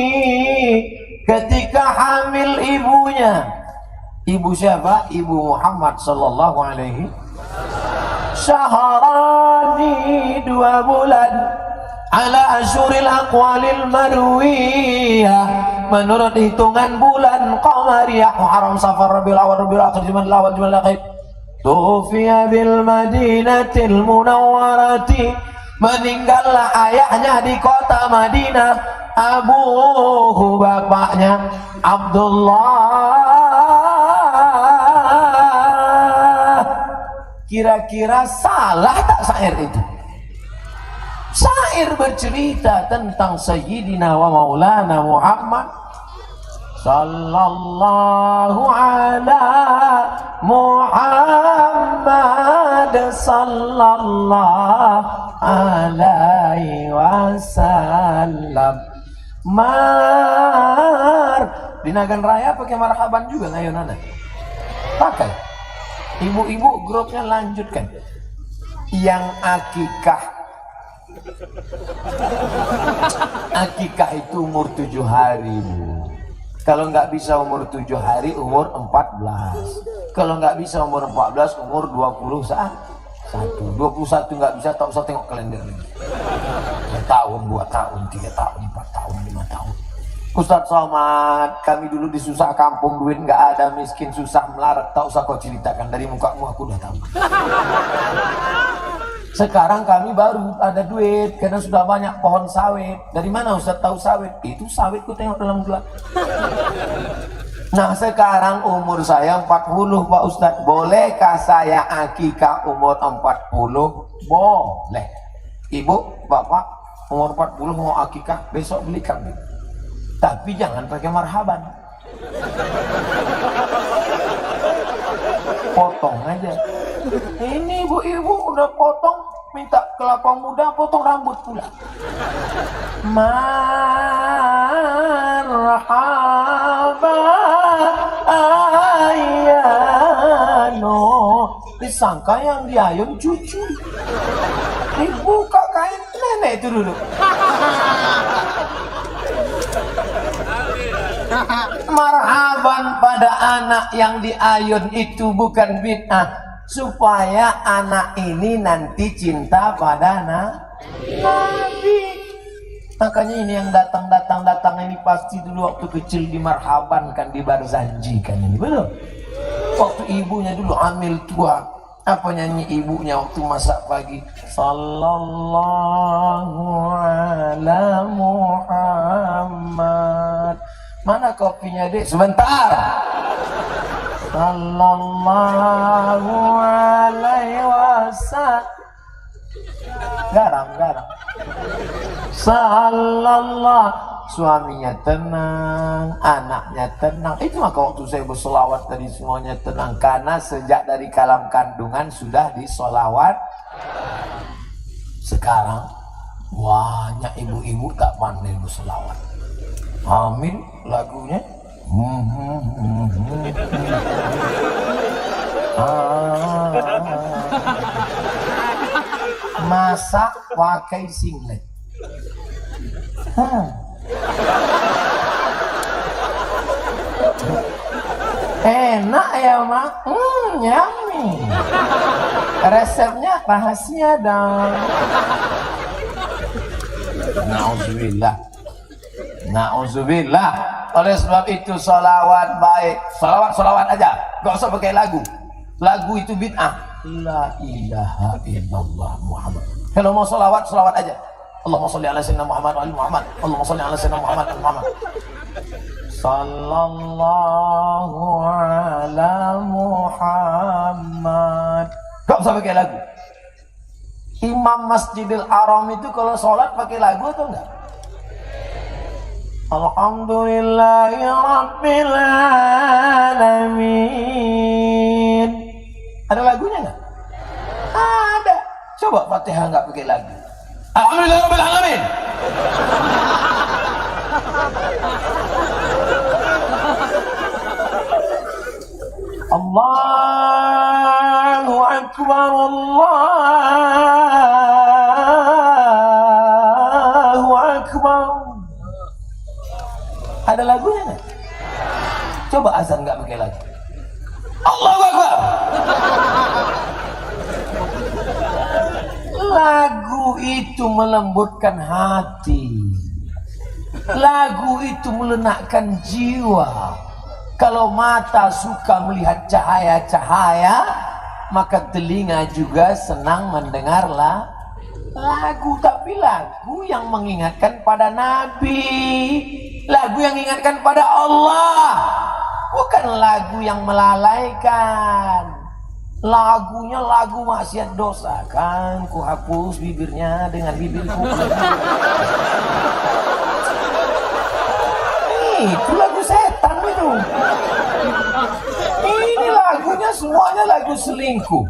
ketika hamil ibunya. Ibu siapa? Ibu Muhammad sallallahu alaihi. Syahrani 2 bulan. Ala asyuril aqwalil marwiyah, menurut hitungan bulan qamariyah, Muharram, Safar, Rabiul Awal, Rabiul Akhir, Jumadil Awal, Jumadil Akhir. Tufiya bil Madinatil Munawwarati, meninggallah ayahnya di kota Madinah. abuhu bapaknya Abdullah. Kira-kira salah tak syair itu? Syair bercerita tentang Sayyidina wa Maulana Muhammad sallallahu ala Muhammad sallallahu alaihi wasallam. Di Nagan Raya pakai marhaban juga ngayunan. Pakai. Ibu-ibu grupnya lanjutkan. Yang akikah itu umur 7 hari, Bu. Kalau nggak bisa umur 7 hari, umur 14. Kalau nggak bisa umur 14, umur 21. 21 nggak bisa, tak usah tengok kalender lagi. 1 tahun, 2 tahun, 3 tahun, 4 tahun, 5 tahun. Ustadz Somad, kami dulu di susah kampung, duit nggak ada, miskin, susah, melarat. Tak usah kau ceritakan, dari mukamu aku udah tahu. Sekarang kami baru ada duit karena sudah banyak pohon sawit. Dari mana Ustaz tahu sawit? Itu sawit ku tengok dalam gelap. Nah sekarang umur saya 40 Pak Ustaz. Bolehkah saya akikah umur 40? Boleh. Ibu, bapak umur 40 mau akikah, besok beli kambing. Tapi jangan pakai marhaban. Potong aja. Ini ibu-ibu udah potong, minta kelapa muda, potong rambut pula. Marhaba ayano. Disangka yang diayun cucu. Dibuka kain nenek itu dulu. Marhaban pada anak yang diayun itu bukan bid'ah. Supaya anak ini nanti cinta pada Nabi. Makanya ini yang datang ini pasti dulu waktu kecil dimarhabankan, dibarzanjikan ini, betul? Waktu ibunya dulu hamil tua, apa nyanyi ibunya waktu masak pagi? Sallallahu ala Muhammad. Mana kopinya, Dek? Sebentar. Sallallahu alaihi wasallam. Garam. Sallallahu. Suaminya tenang, anaknya tenang. Itu maka waktu saya bersolawat tadi semuanya tenang. Karena sejak dari kalam kandungan sudah disolawat. Sekarang banyak ibu-ibu tak pandai bersolawat. Amin lagunya. Masak pakai singlet. Enak ya mak. Yummy. Resepnya rahasia dong. Nauzubillah. Oleh sebab itu salawat baik. Salawat aja. Gak usah pakai lagu. Lagu itu bid'ah. La ilaha illallah Muhammad. Kalau mau salawat aja. Allahumma sholli ala sayyidina Muhammad wa ali Muhammad. Allahumma sholli ala sayyidina Muhammad wa Muhammad. Sallallahu ala Muhammad. Gak usah pakai lagu. Imam Masjidil Haram itu kalau sholat pakai lagu atau enggak? Alhamdulillahi Rabbil Alamin. Ada lagunya enggak? Ada. Coba Fatihah enggak pakai lagu. Alhamdulillahi Rabbil Alamin. Allahu Akbar, Allahu Akbar. Ada lagunya nggak? Coba azan nggak pakai lagu. Allahu Akbar. Lagu itu melembutkan hati. Lagu itu melenakkan jiwa. Kalau mata suka melihat cahaya-cahaya, maka telinga juga senang mendengarlah Lagu, tapi lagu yang mengingatkan pada Nabi, lagu yang mengingatkan pada Allah, bukan lagu yang melalaikan. Lagunya lagu maksiat dosa, kan ku hapus bibirnya dengan bibirku. Itu lagu setan itu. Ini lagunya semuanya lagu selingkuh,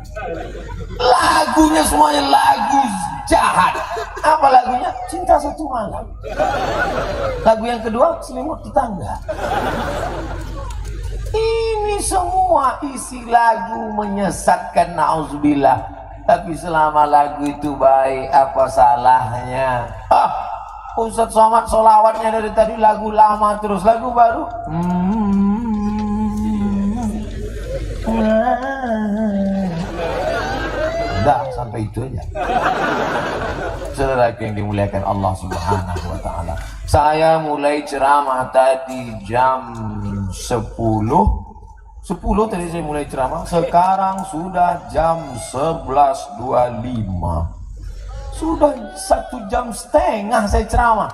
lagunya semuanya lagu jahat. Apa lagunya? Cinta Satu Malam. Lagu yang kedua, Selimut Tetangga. Ini semua isi lagu menyesatkan, na'udzubillah. Tapi selama lagu itu baik, apa salahnya? Ustadz Somad solawatnya dari tadi lagu lama terus, lagu baru udah sampai itu aja. Saudara yang dimuliakan Allah Subhanahu wa taala, saya mulai ceramah tadi jam 10 tadi saya mulai ceramah, sekarang sudah jam 11.25. Sudah 1,5 jam saya ceramah.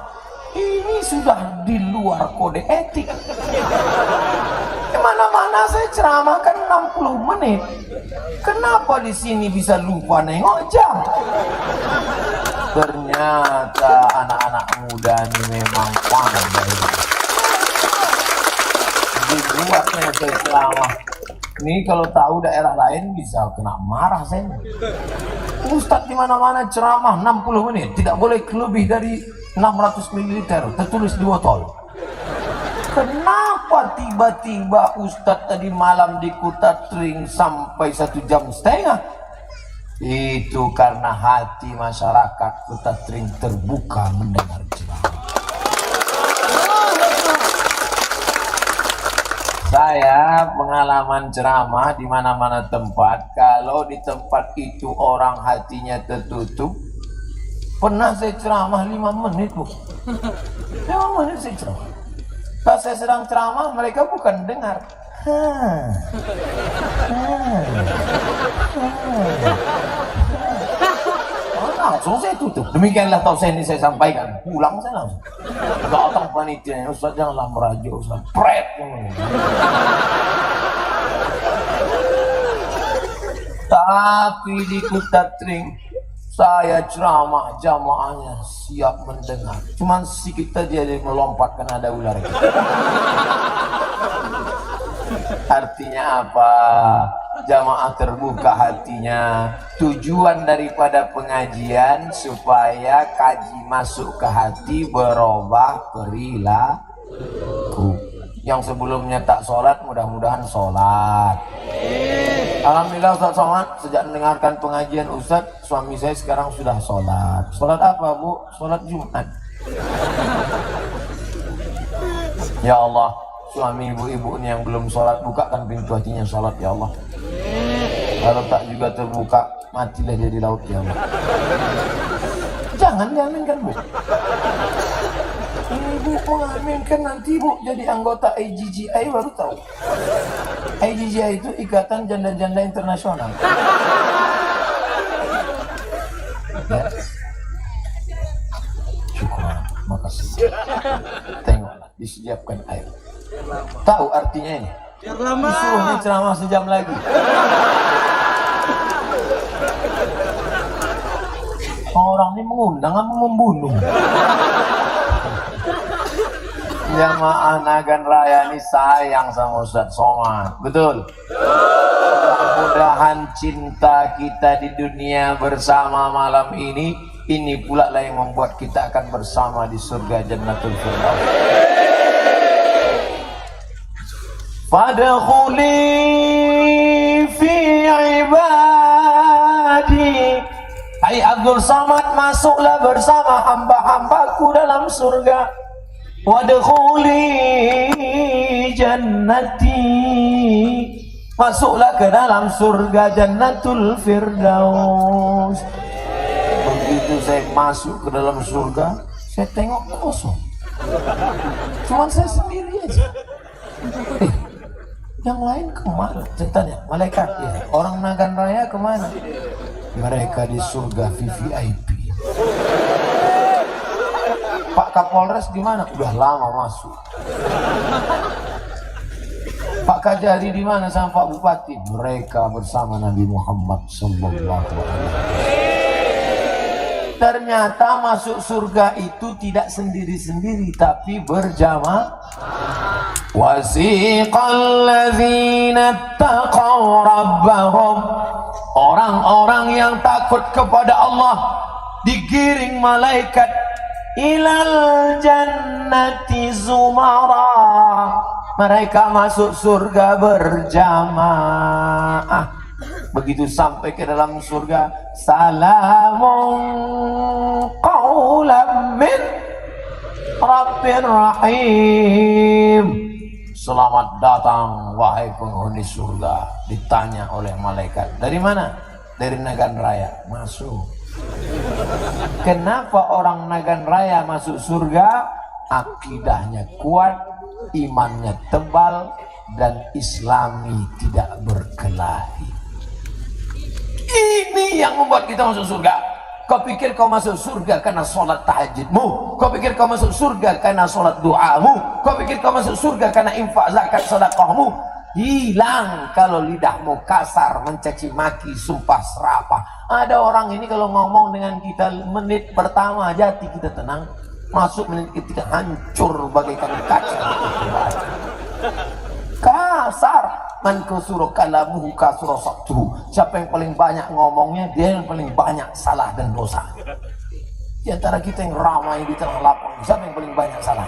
Ini sudah di luar kode etik. Kemana-mana saya ceramah kan 60 menit. Kenapa di sini bisa lupa nengok jam? Ternyata anak-anak muda ini memang pandai. Dibuatnya saya ceramah. Ini kalau tahu daerah lain bisa kena marah saya. Ustadz di mana-mana ceramah 60 menit, tidak boleh lebih dari 600 ml tertulis di botol. Kenapa tiba-tiba Ustadz tadi malam di Kutatring sampai 1,5 jam? Itu karena hati masyarakat Kutatring terbuka mendengar ceramah. Saya pengalaman ceramah di mana-mana tempat, kalau di tempat itu orang hatinya tertutup, pernah saya ceramah 5 menit, Bu. 5 menit saya ceramah. Pas saya sedang ceramah, mereka bukan dengar. Langsung saya tutup. Demikianlah tausiah ini saya sampaikan. Pulang saya langsung. Datang panitia, Ustaz janganlah merajuk, Ustaz. Pret. Tapi di Kutatring saya ceramah, jamaahnya siap mendengar. Cuman sedikit aja dia melompat karena ada ular. Artinya apa? Jamaah terbuka hatinya. Tujuan daripada pengajian supaya kaji masuk ke hati, berubah perilaku. Yang sebelumnya tak sholat, mudah-mudahan sholat. Alhamdulillah Ustaz Somad, sejak mendengarkan pengajian Ustaz, suami saya sekarang sudah sholat. Sholat apa, Bu? Sholat Jumat. Ya Allah, suami ibu-ibu ini yang belum sholat, bukakan pintu hatinya sholat, ya Allah. Kalau tak juga terbuka, matilah dia di laut, ya Allah. Jangan diaminkan, Bu. Ibu mengaminkan nanti, Bu, jadi anggota IGGI baru tahu. IGGI itu Ikatan Janda-Janda Internasional. Ya. Syukur, makasih. Tengoklah, disiapkan air. Tahu artinya ini? Disuruh ceramah sejam lagi. Orang ini mengundang apa membunuh? Jamaah Nagan Raya ini sayang sama Ustadz Somad, betul? Mudah-mudahan cinta kita di dunia bersama malam ini pula lah yang membuat kita akan bersama di surga Jannatul Firdaus. Fadkhuli fi ibadi. Hai Abdul Somad, masuklah bersama hamba-hambaku dalam surga. Wadkhuli jannati, masuklah ke dalam surga Jannatul Firdaus. Begitu saya masuk ke dalam surga, saya tengok kosong. Cuman saya sendiri aja. Yang lain kemana? Saya tanya, malaikat ya, orang Nagan Raya kemana? Mereka di surga VVIP. Pak Kapolres di mana? Udah lama masuk. Pak Kajari di mana sama Pak Bupati? Mereka bersama Nabi Muhammad sallallahu alaihi wasallam. Ternyata masuk surga itu tidak sendiri-sendiri tapi berjamaah. Wasiqal ladzina taqaw rabbahum, orang-orang yang takut kepada Allah digiring malaikat ilal jannati zumara, mereka masuk surga berjamaah. Begitu sampai ke dalam surga, salamun qaulam min rabbir rahim, selamat datang wahai penghuni surga. Ditanya oleh malaikat, dari mana? Dari Nagan Raya. Masuk. Kenapa orang Nagan Raya masuk surga? Akidahnya kuat, imannya tebal, dan islami tidak berkelahi. Ini yang membuat kita masuk surga. Kau pikir kau masuk surga karena sholat tahajudmu? Kau pikir kau masuk surga karena sholat doamu? Kau pikir kau masuk surga karena infak zakat sedekahmu? Hilang kalau lidahmu kasar, mencaci maki, sumpah serapah. Ada orang ini kalau ngomong dengan kita menit pertama hati kita tenang, masuk menit ketiga hancur bagaikan kaca. Kasar. Man kusuro kalamuhu kasuro sabtuhu. Siapa yang paling banyak ngomongnya, dia yang paling banyak salah dan dosa. Di antara kita yang ramai di tengah lapang, siapa yang paling banyak salah?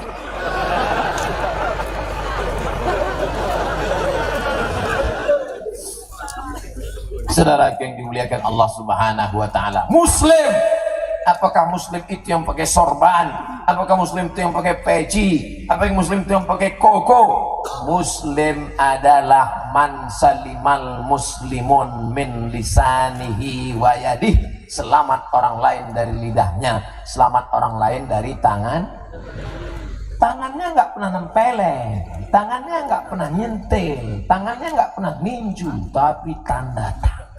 Saudara yang dimuliakan Allah Subhanahu wa taala. Muslim, apakah muslim itu yang pakai sorban? Apakah muslim itu yang pakai peci? Apakah muslim itu yang pakai koko? Muslim adalah man salimal muslimun min lisanihi wa yadihi. Selamat orang lain dari lidahnya, selamat orang lain dari tangannya nggak pernah nempeleng, tangannya nggak pernah nyentil, tangannya nggak pernah ninju, tapi tanda tangan.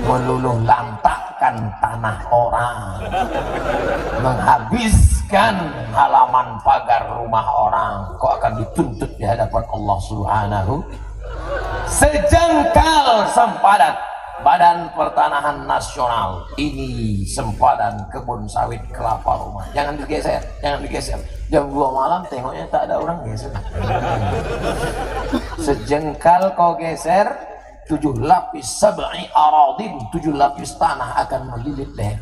Meluluh lantakkan tanah orang, menghabiskan halaman pagar rumah orang, kau akan dituntut di hadapan Allah Subhanahu. Sejengkal sempadan Badan Pertanahan Nasional ini sempadan kebun sawit kelapa rumah. Jangan digeser, jangan digeser. Jam 2 malam tengoknya tak ada orang geser. Sejengkal kau geser, 7 lapis sab'i aradin, 7 lapis tanah akan melilit leher.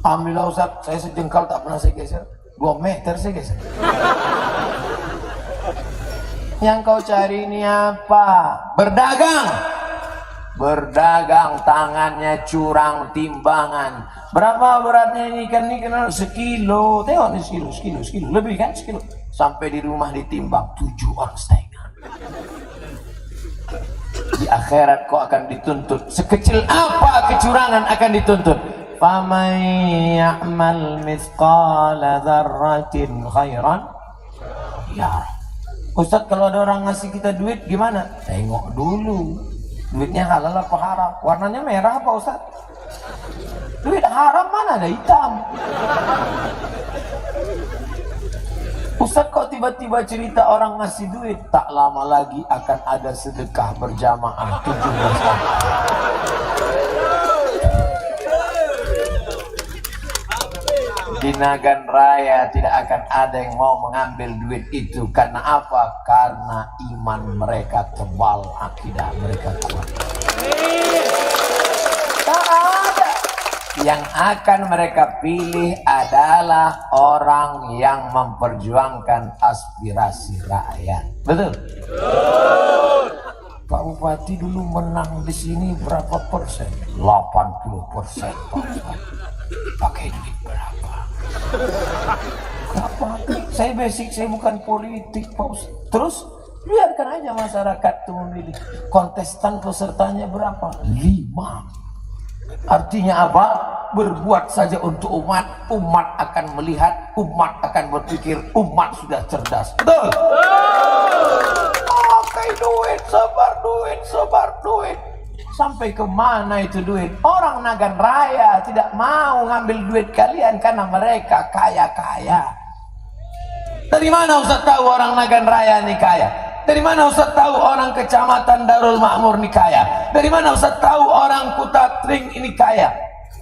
Alhamdulillah Ustaz, saya sejengkal tak pernah saya geser. 2 meter saya geser. Yang kau cari ini apa? Berdagang. Berdagang, tangannya curang timbangan. Berapa beratnya ini ikan ini? Kenal sekilo. Tengok nih sekilo. Lebih kan sekilo. Sampai di rumah ditimbang 7,5 orang. Di akhirat kau akan dituntut. Sekecil apa kecurangan akan dituntut. Faman ya'mal mithqala dzarratin khairan ya. Ustaz, kalau ada orang ngasih kita duit gimana? Tengok dulu. Duitnya halal apa haram? Warnanya merah apa Ustaz? Duit haram mana ada hitam? Ustaz, kok tiba-tiba cerita orang ngasih duit? Tak lama lagi akan ada sedekah berjamaah 17 orang. Di Nagan Raya tidak akan ada yang mau mengambil duit itu. Karena apa? Karena iman mereka tebal, akidah mereka kuat. Tak ada. Yang akan mereka pilih adalah orang yang memperjuangkan aspirasi rakyat. Betul? Pak Bupati dulu menang di sini berapa persen? 80% Pak Ustaz. Pakai duit berapa? Apa? Saya basic, saya bukan politik Pak Ustaz. Terus biarkan aja masyarakat itu memilih. Kontestan pesertanya berapa? 5. Artinya apa? Berbuat saja untuk umat. Umat akan melihat, umat akan berpikir, umat sudah cerdas. Betul? Pakai duit, sebar duit. Sampai kemana itu duit? Orang Nagan Raya tidak mau ngambil duit kalian karena mereka kaya-kaya. Dari mana Ustaz tahu orang Nagan Raya ini kaya? Dari mana Ustaz tahu orang kecamatan Darul Makmur ini kaya? Dari mana Ustaz tahu orang Kuta Tring ini kaya?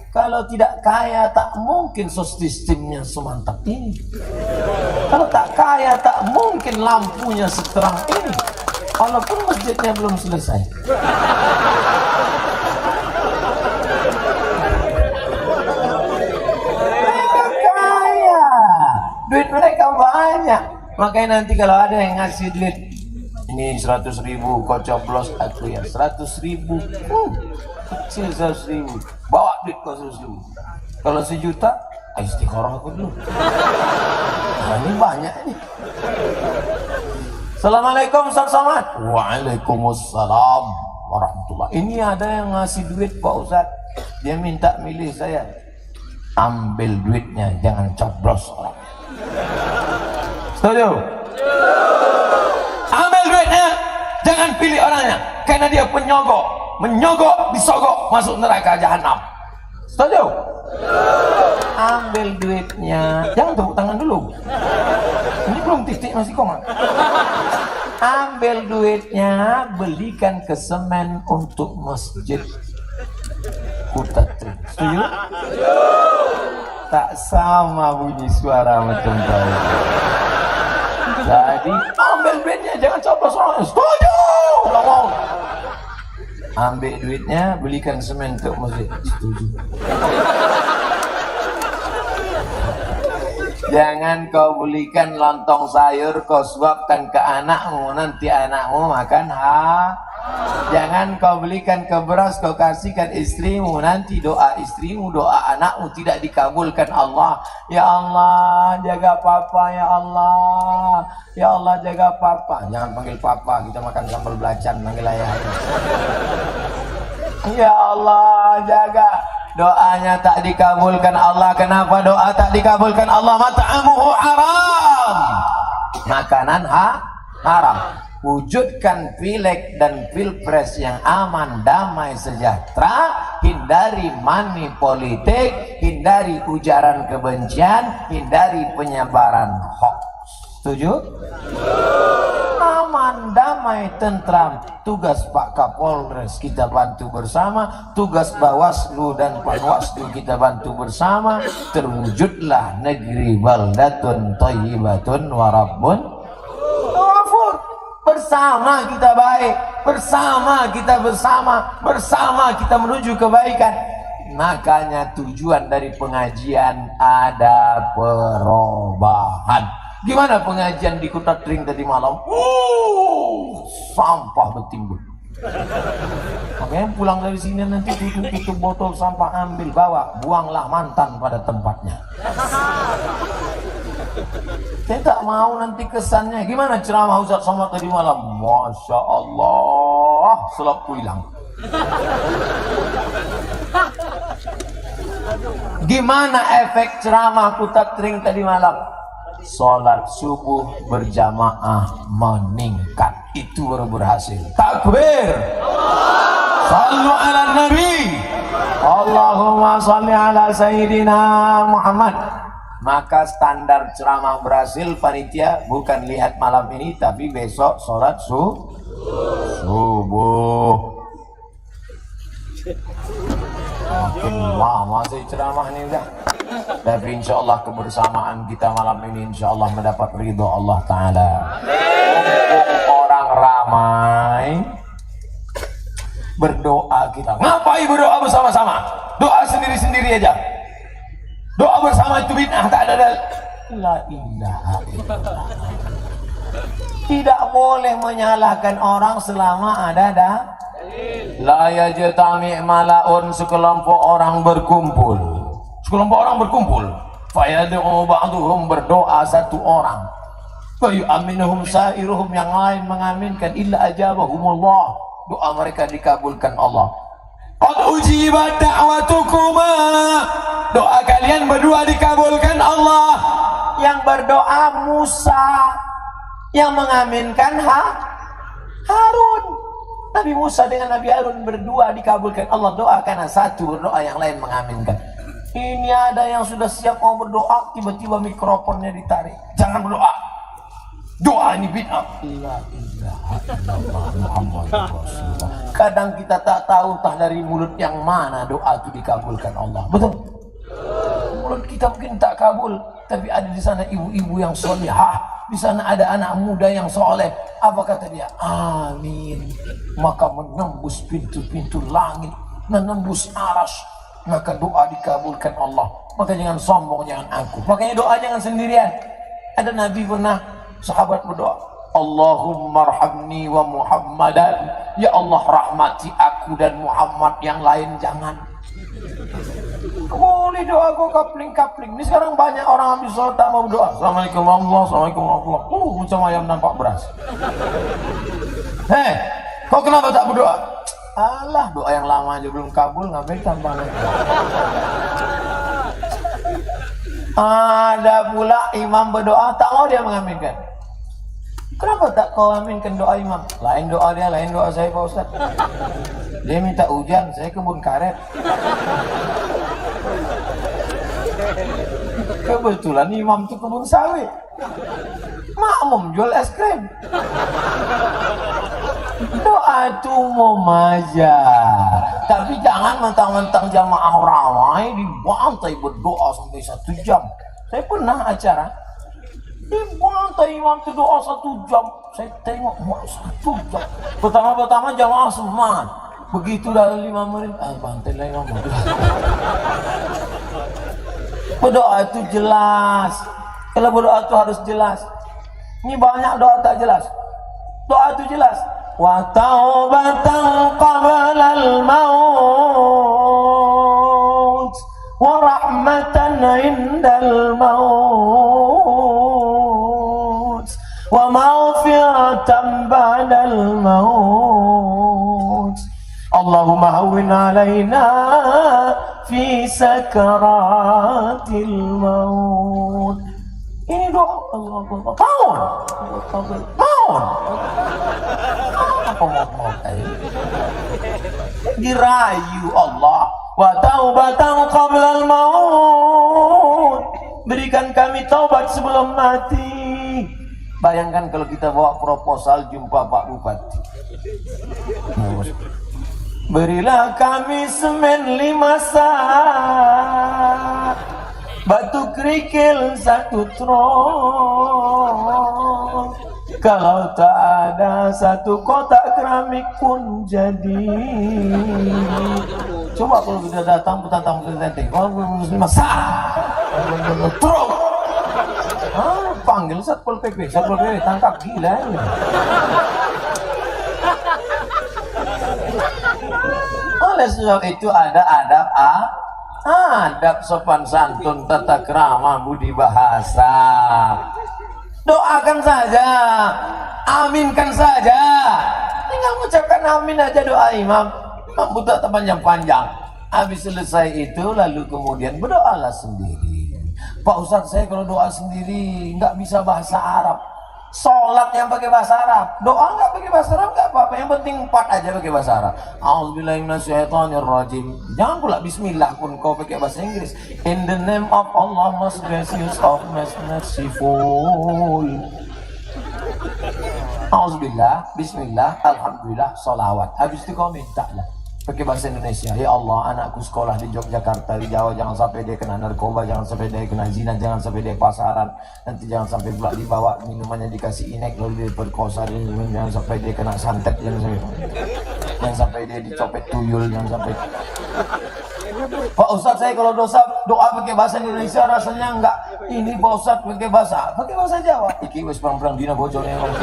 Kalau tidak kaya tak mungkin sistemnya semantap ini. Kalau tak kaya tak mungkin lampunya seterang ini. Walaupun masjidnya belum selesai. Mereka kaya, duit mereka banyak. Makanya nanti kalau ada yang ngasih duit, ini 100.000 kau coblos aku ya 100.000, kecil 100.000, bawa duit kau 100.000. Kalau 1 juta, istiqoroh aku dulu. Nah, ini banyak nih. Assalamualaikum Ustaz Somad. Waalaikumsalam warahmatullah. Ini ada yang ngasih duit Pak Ustaz, dia minta milih saya. Ambil duitnya, jangan coblos orang. Setuju? Ambil duitnya, jangan pilih orangnya, karena dia penyogok, menyogok, disogok, masuk neraka jahanam. Setuju? Ambil duitnya, jangan tepuk tangan dulu. Ini belum titik masih koma. Ambil duitnya, belikan ke semen untuk masjid Kuta Tring. Setuju? Tak sama bunyi suara macam tadi. Jadi ambil duitnya, jangan coblos orang. Setuju? Ngomong. Ambil duitnya, belikan semen untuk masjid. Setuju? Jangan kau belikan lontong sayur, kau suapkan ke anakmu, nanti anakmu makan Jangan kau belikan ke beras, kau kasihkan istrimu, nanti doa istrimu, doa anakmu tidak dikabulkan Allah. Ya Allah, jaga papa, ya Allah. Ya Allah, jaga papa. Jangan panggil papa, kita makan sambal belacan, panggil ayah. Ya Allah, jaga. Doanya tak dikabulkan Allah. Kenapa doa tak dikabulkan Allah? Mat'amuhu haram, makanan haram. Wujudkan pileg dan pilpres yang aman, damai, sejahtera. Hindari money politik, hindari ujaran kebencian, hindari penyebaran hoax. Setuju? Aman, damai, tentram. Tugas Pak Kapolres kita bantu bersama, tugas Bawaslu dan Panwaslu kita bantu bersama. Terwujudlah negeri baldatun thayyibatun wa rabbun ghafur. Bersama kita baik, bersama kita bersama kita menuju kebaikan. Makanya tujuan dari pengajian ada perubahan. Gimana pengajian di Kuta Tring tadi malam? Sampah bertimbun. Makanya pulang dari sini nanti tutup itu botol sampah, ambil, bawa, buanglah mantan pada tempatnya. Saya tak mau nanti kesannya. Gimana ceramah Ustaz Somad tadi malam? Masya Allah, selapku hilang. Gimana efek ceramah Kuta Tring tadi malam? Sholat subuh berjamaah meningkat, itu baru berhasil. Takbir, sallu ala nabi, Allahumma salli ala sayyidina Muhammad. Maka standar ceramah berhasil panitia bukan lihat malam ini, tapi besok sholat subuh. Makin lama saya ceramah ini udah. Tapi insya Allah kebersamaan kita malam ini insya Allah mendapat ridho Allah Ta'ala. Orang ramai berdoa kita. Ngapain berdoa bersama-sama? Doa sendiri-sendiri aja. Doa bersama itu bid'ah, tak ada. La ilaha illallah. Tidak boleh menyalahkan orang selama ada la yajtami' malaun, sekelompok orang berkumpul. Sekelompok orang berkumpul, fayad'u ba'duhum, berdoa satu orang, fa yu'minuhum sa'iruhum, yang lain mengaminkan, illa ajabahumullah, doa mereka dikabulkan Allah. Qad ujibat da'watukuma, doa kalian berdua dikabulkan Allah. Yang berdoa Musa, yang mengaminkan Harun. Nabi Musa dengan Nabi Harun berdua dikabulkan Allah doa karena satu berdoa, yang lain mengaminkan. Ini ada yang sudah siap mau berdoa, tiba-tiba mikrofonnya ditarik. Jangan berdoa. Doa ini bid'ah. La ilaha illallah Muhammadur Rasulullah. Kadang kita tak tahu entah dari mulut yang mana doa itu dikabulkan Allah. Betul? Mulut kita mungkin tak kabul, tapi ada di sana ibu-ibu yang solehah, di sana ada anak muda yang soleh. Apa kata dia? Amin. Maka menembus pintu-pintu langit, menembus aras, maka doa dikabulkan Allah. Maka jangan sombong, jangan aku. Makanya doa jangan sendirian. Ada Nabi pernah, sahabat berdoa, Allahumma arhamni wa Muhammadan. Ya Allah, rahmati aku dan Muhammad, yang lain jangan. Boleh doa kok kapling-kapling. Ini sekarang banyak orang habis sholat tak mau berdoa. Assalamualaikum warahmatullahi wabarakatuh. Assalamualaikum warahmatullahi wabarakatuh. Macam ayam nampak beras. Hei, kau kenapa tak berdoa? Alah, doa yang lama aja belum kabul, ngapain tambah lagi? Ada pula imam berdoa tak mau dia mengaminkan. Kenapa tak kau aminkan doa imam? Lain doa dia, lain doa saya Pak Ustaz. Dia minta hujan, saya kebun karet. Kebetulan imam itu kebun sawit. Makmum jual es krim. Doa itu umum aja. Tapi jangan mentang-mentang jamaah ramai dibantai berdoa sampai 1 jam. Saya pernah acara dibantai imam itu doa 1 jam. Saya tengok 1 jam. Pertama-tama jamaah semangat. Begitu dah 5 menit, bantai lagi imam. Berdoa itu jelas. Kalau berdoa itu harus jelas. Ini banyak doa tak jelas. Doa itu jelas. Wa taubatan qabla al-maut wa rahmatan indal maut wa maghfiratan ba'dal maut. Allahumma hawwin alaina fi sakaratil maut. Ini doa Allah. Tahun. Dirayu Allah. Wa taubatan qabla al-maut. Berikan kami taubat sebelum mati. Bayangkan kalau kita bawa proposal jumpa Pak Bupati. Berilah kami semen 5 sak, batu kerikil 1 truk. Kalau tak ada 1 kotak keramik pun jadi. Coba kalau sudah datang petang tenteng, kalau belum 5 sak, truk. Panggil Satpol PP, tangkap gila ini. Oleh sebab itu ada adab sopan santun, tata krama, budi bahasa. Doakan saja, aminkan saja. Tinggal mengucapkan amin aja doa imam. Imam butuh panjang-panjang. Habis selesai itu lalu kemudian berdoalah sendiri. Pak Ustaz, saya kalau doa sendiri nggak bisa bahasa Arab. Sholat yang pakai bahasa Arab, doa nggak pakai bahasa Arab nggak apa-apa, yang penting 4 aja pakai bahasa Arab. A'udzubillahi minasyaitonirrajim. Jangan pula Bismillah pun kau pakai bahasa Inggris. In the name of Allah, most gracious of most merciful. A'udzubillah, Bismillah, Alhamdulillah, Salawat. Habis itu kau minta lah pakai bahasa Indonesia. Ya Allah, anakku sekolah di Yogyakarta, di Jawa, jangan sampai dia kena narkoba, jangan sampai dia kena zina, jangan sampai dia pasaran, nanti jangan sampai pula dibawa minumannya dikasih inek lalu dia perkosa, jangan sampai dia kena santet, jangan sampai dia dicopet tuyul, jangan sampai. Pak Ustaz, saya kalau doa pakai bahasa Indonesia rasanya enggak ini. Pak Ustaz pakai bahasa Jawa. Iki wis perang dina bocornya ngomong.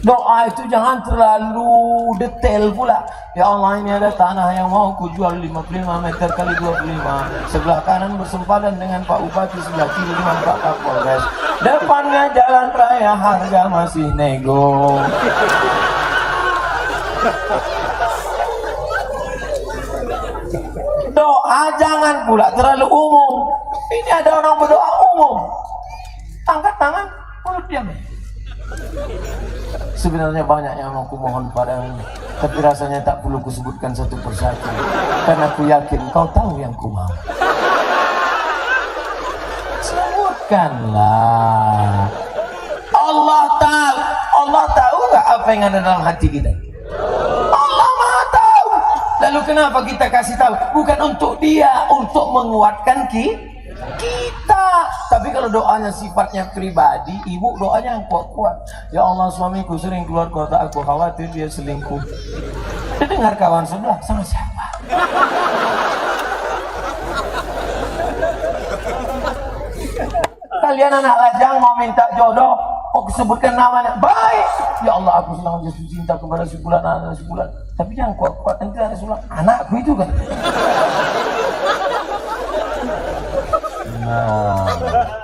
Doa itu jangan terlalu detail pula. Ya Allah, ini ada tanah yang mau kujual 55 meter kali 25. Sebelah kanan bersempadan dengan Pak Bupati, sebelah kiri dengan Pak Kapolres. Depannya jalan raya, harga masih nego. Doa jangan pula terlalu umum. Ini ada orang berdoa umum. Angkat tangan, mulut diam. Sebenarnya banyak yang mau kumohon padamu, tapi rasanya tak perlu kusebutkan satu persatu, karena aku yakin kau tahu yang ku mau. Sebutkanlah. Allah tahu nggak apa yang ada dalam hati kita? Allah Maha tahu. Lalu kenapa kita kasih tahu? Bukan untuk dia, untuk menguatkan kita. Tapi kalau doanya sifatnya pribadi, ibu doanya yang kuat-kuat. Ya Allah, suamiku sering keluar kota, aku khawatir dia selingkuh. Dia dengar kawan sebelah, sama siapa? Kalian anak lajang mau minta jodoh, aku sebutkan namanya, baik. Ya Allah, aku sedang jatuh cinta kepada si bulan, anak si bulan. Tapi jangan kuat-kuat, nanti ada sulang anakku itu kan. Nah,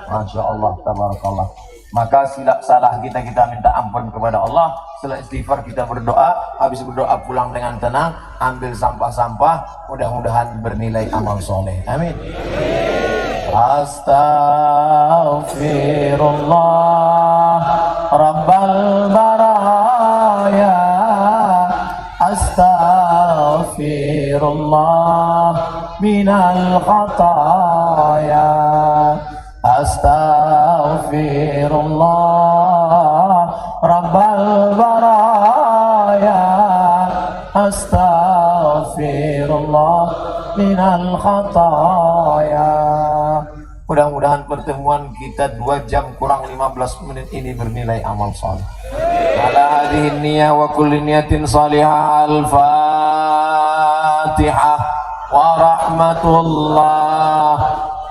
Masya Allah, tabarakallah. Maka silap salah kita minta ampun kepada Allah. Setelah istighfar kita berdoa. Habis berdoa pulang dengan tenang, ambil sampah-sampah, mudah-mudahan bernilai amal soleh. Amin. Astaghfirullah Rabbal baraya. Astaghfirullah minal khataya. Astaghfirullah Rabbal baraya. Astaghfirullah minal khataya. Mudah-mudahan pertemuan kita 2 jam kurang 15 menit ini bernilai amal saleh. Ala hadhihi niyah wa kulli niyatin salihah. Al-Fatihah wa rahmatullah.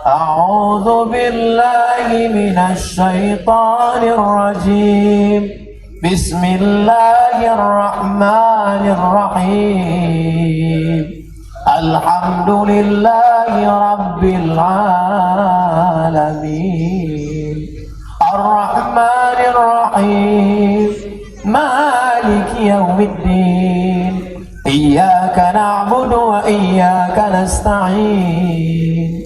A'udzu billahi minasy syaithanir rajim. Bismillahirrahmanirrahim. Alhamdulillahi Rabbil Alamin. Ar-Rahmanir Rahim. Maliki Yawmiddin. Iyyaka na'budu wa iyyaka nasta'in.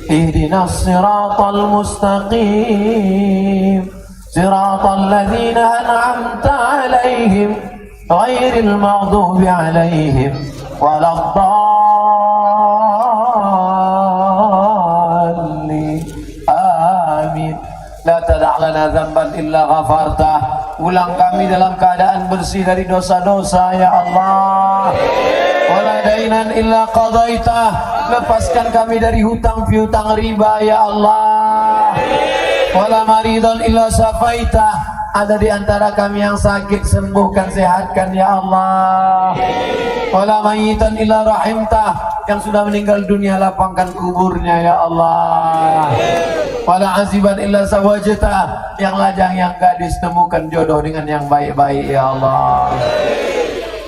Ihdinas siratal mustaqim. Siratal ladzina an'amta 'alaihim ghairil maghdubi 'alaihim waladdallin. Amin. La tada' lana dzamban illa ghafartah. Ulang kami dalam keadaan bersih dari dosa-dosa ya Allah. Wala dainan illa qadaitah. Lepaskan kami dari hutang piutang riba ya Allah. Wala maridan illa safaitah. Ada di antara kami yang sakit, sembuhkan, sehatkan ya Allah. Wala mayitan illa rahimtah. Yang sudah meninggal dunia, lapangkan kuburnya ya Allah. Wala aziban illa sawajtah. Yang lajang, yang gadis, temukan jodoh dengan yang baik-baik ya Allah.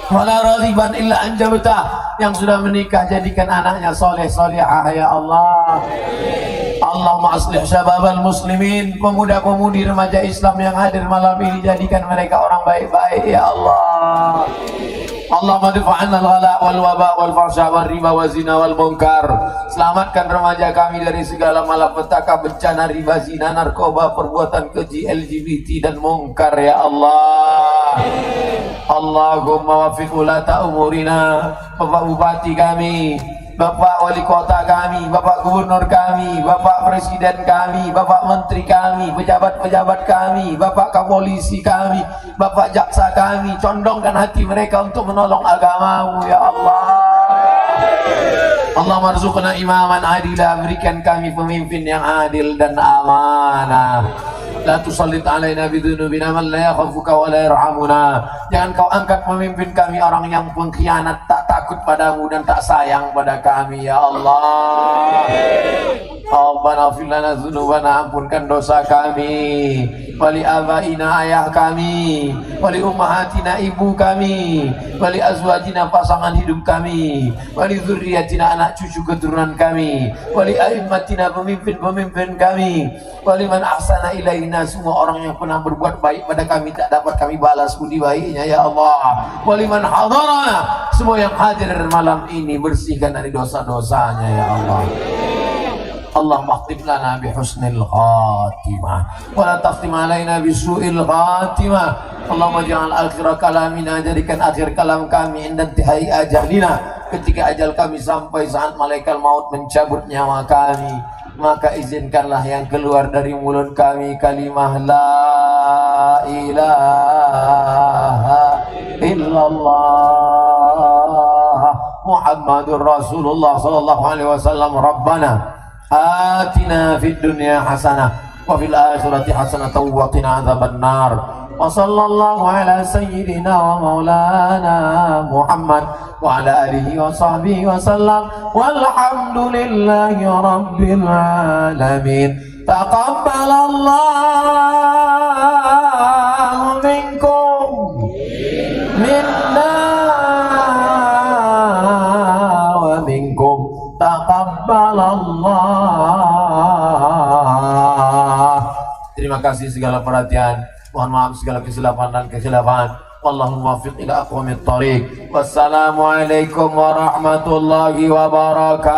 Wala radhiban illa anjabtah. Yang sudah menikah, jadikan anaknya soleh solehah ya Allah. Allahumma aslih syababal muslimin. Pemuda-pemudi remaja Islam yang hadir malam ini, jadikan mereka orang baik-baik ya Allah. Allahumma difa'anna al-ghala wal waba wal fahsya wal riba wal zina wal munkar. Selamatkan remaja kami dari segala malapetaka, bencana riba, zina, narkoba, perbuatan keji, LGBT dan munkar ya Allah. Allahumma wafiq ulata umurina. Bapak Bupati kami, Bapak Wali Kota kami, Bapak Gubernur kami, Bapak Presiden kami, Bapak Menteri kami, pejabat-pejabat kami, Bapak Kapolisi kami, Bapak Jaksa kami, condongkan hati mereka untuk menolong agamamu ya Allah. Allah marzuqna imaman adilah. Berikan kami pemimpin yang adil dan amanah. La tusallit alaina bidunubina man la yakhafuka wa la yarhamuna. Jangan kau angkat pemimpin kami orang yang pengkhianat, tak takut padamu dan tak sayang pada kami ya Allah. Rabbana ighfir lana dzunubana, ampunkan dosa kami, wali abaina, ayah kami, wali ummahatina, ibu kami, wali azwajina, pasangan hidup kami, wali dzurriyyatina, anak cucu keturunan kami, wali a'immatina, pemimpin-pemimpin kami, wali man ahsana ilaina, semua orang yang pernah berbuat baik pada kami tak dapat kami balas budi baiknya ya Allah. Wali man hadarana, semua yang hadir malam ini bersihkan dari dosa-dosanya ya Allah. اللهم اختم لنا بحسن الخاتمة ولا تختم علينا بسوء الخاتمة. اللهم اجعل آخر kalamina, jadikan akhir kalam kami inda intihai ajalina, ketika ajal kami sampai saat malaikat maut mencabut nyawa kami, maka izinkanlah yang keluar dari mulut kami kalimah la ilaha illallah Muhammadur Rasulullah sallallahu alaihi wasallam. Rabbana atina fid dunya hasanah wa fil akhirati hasanah wa qina adzabannar. Wa sallallahu ala sayyidina wa maulana Muhammad wa ala alihi wa sahbihi wa sallam walhamdulillahi rabbil alamin. Taqabbalallahu minkum minna wa minkum taqabbalallah. Terima kasih segala perhatian. Mohon maaf segala kesilapan dan kekhilafan. Wallahumma muwaffiq ila aqwamit thoriq. Wassalamualaikum warahmatullahi wabarakatuh.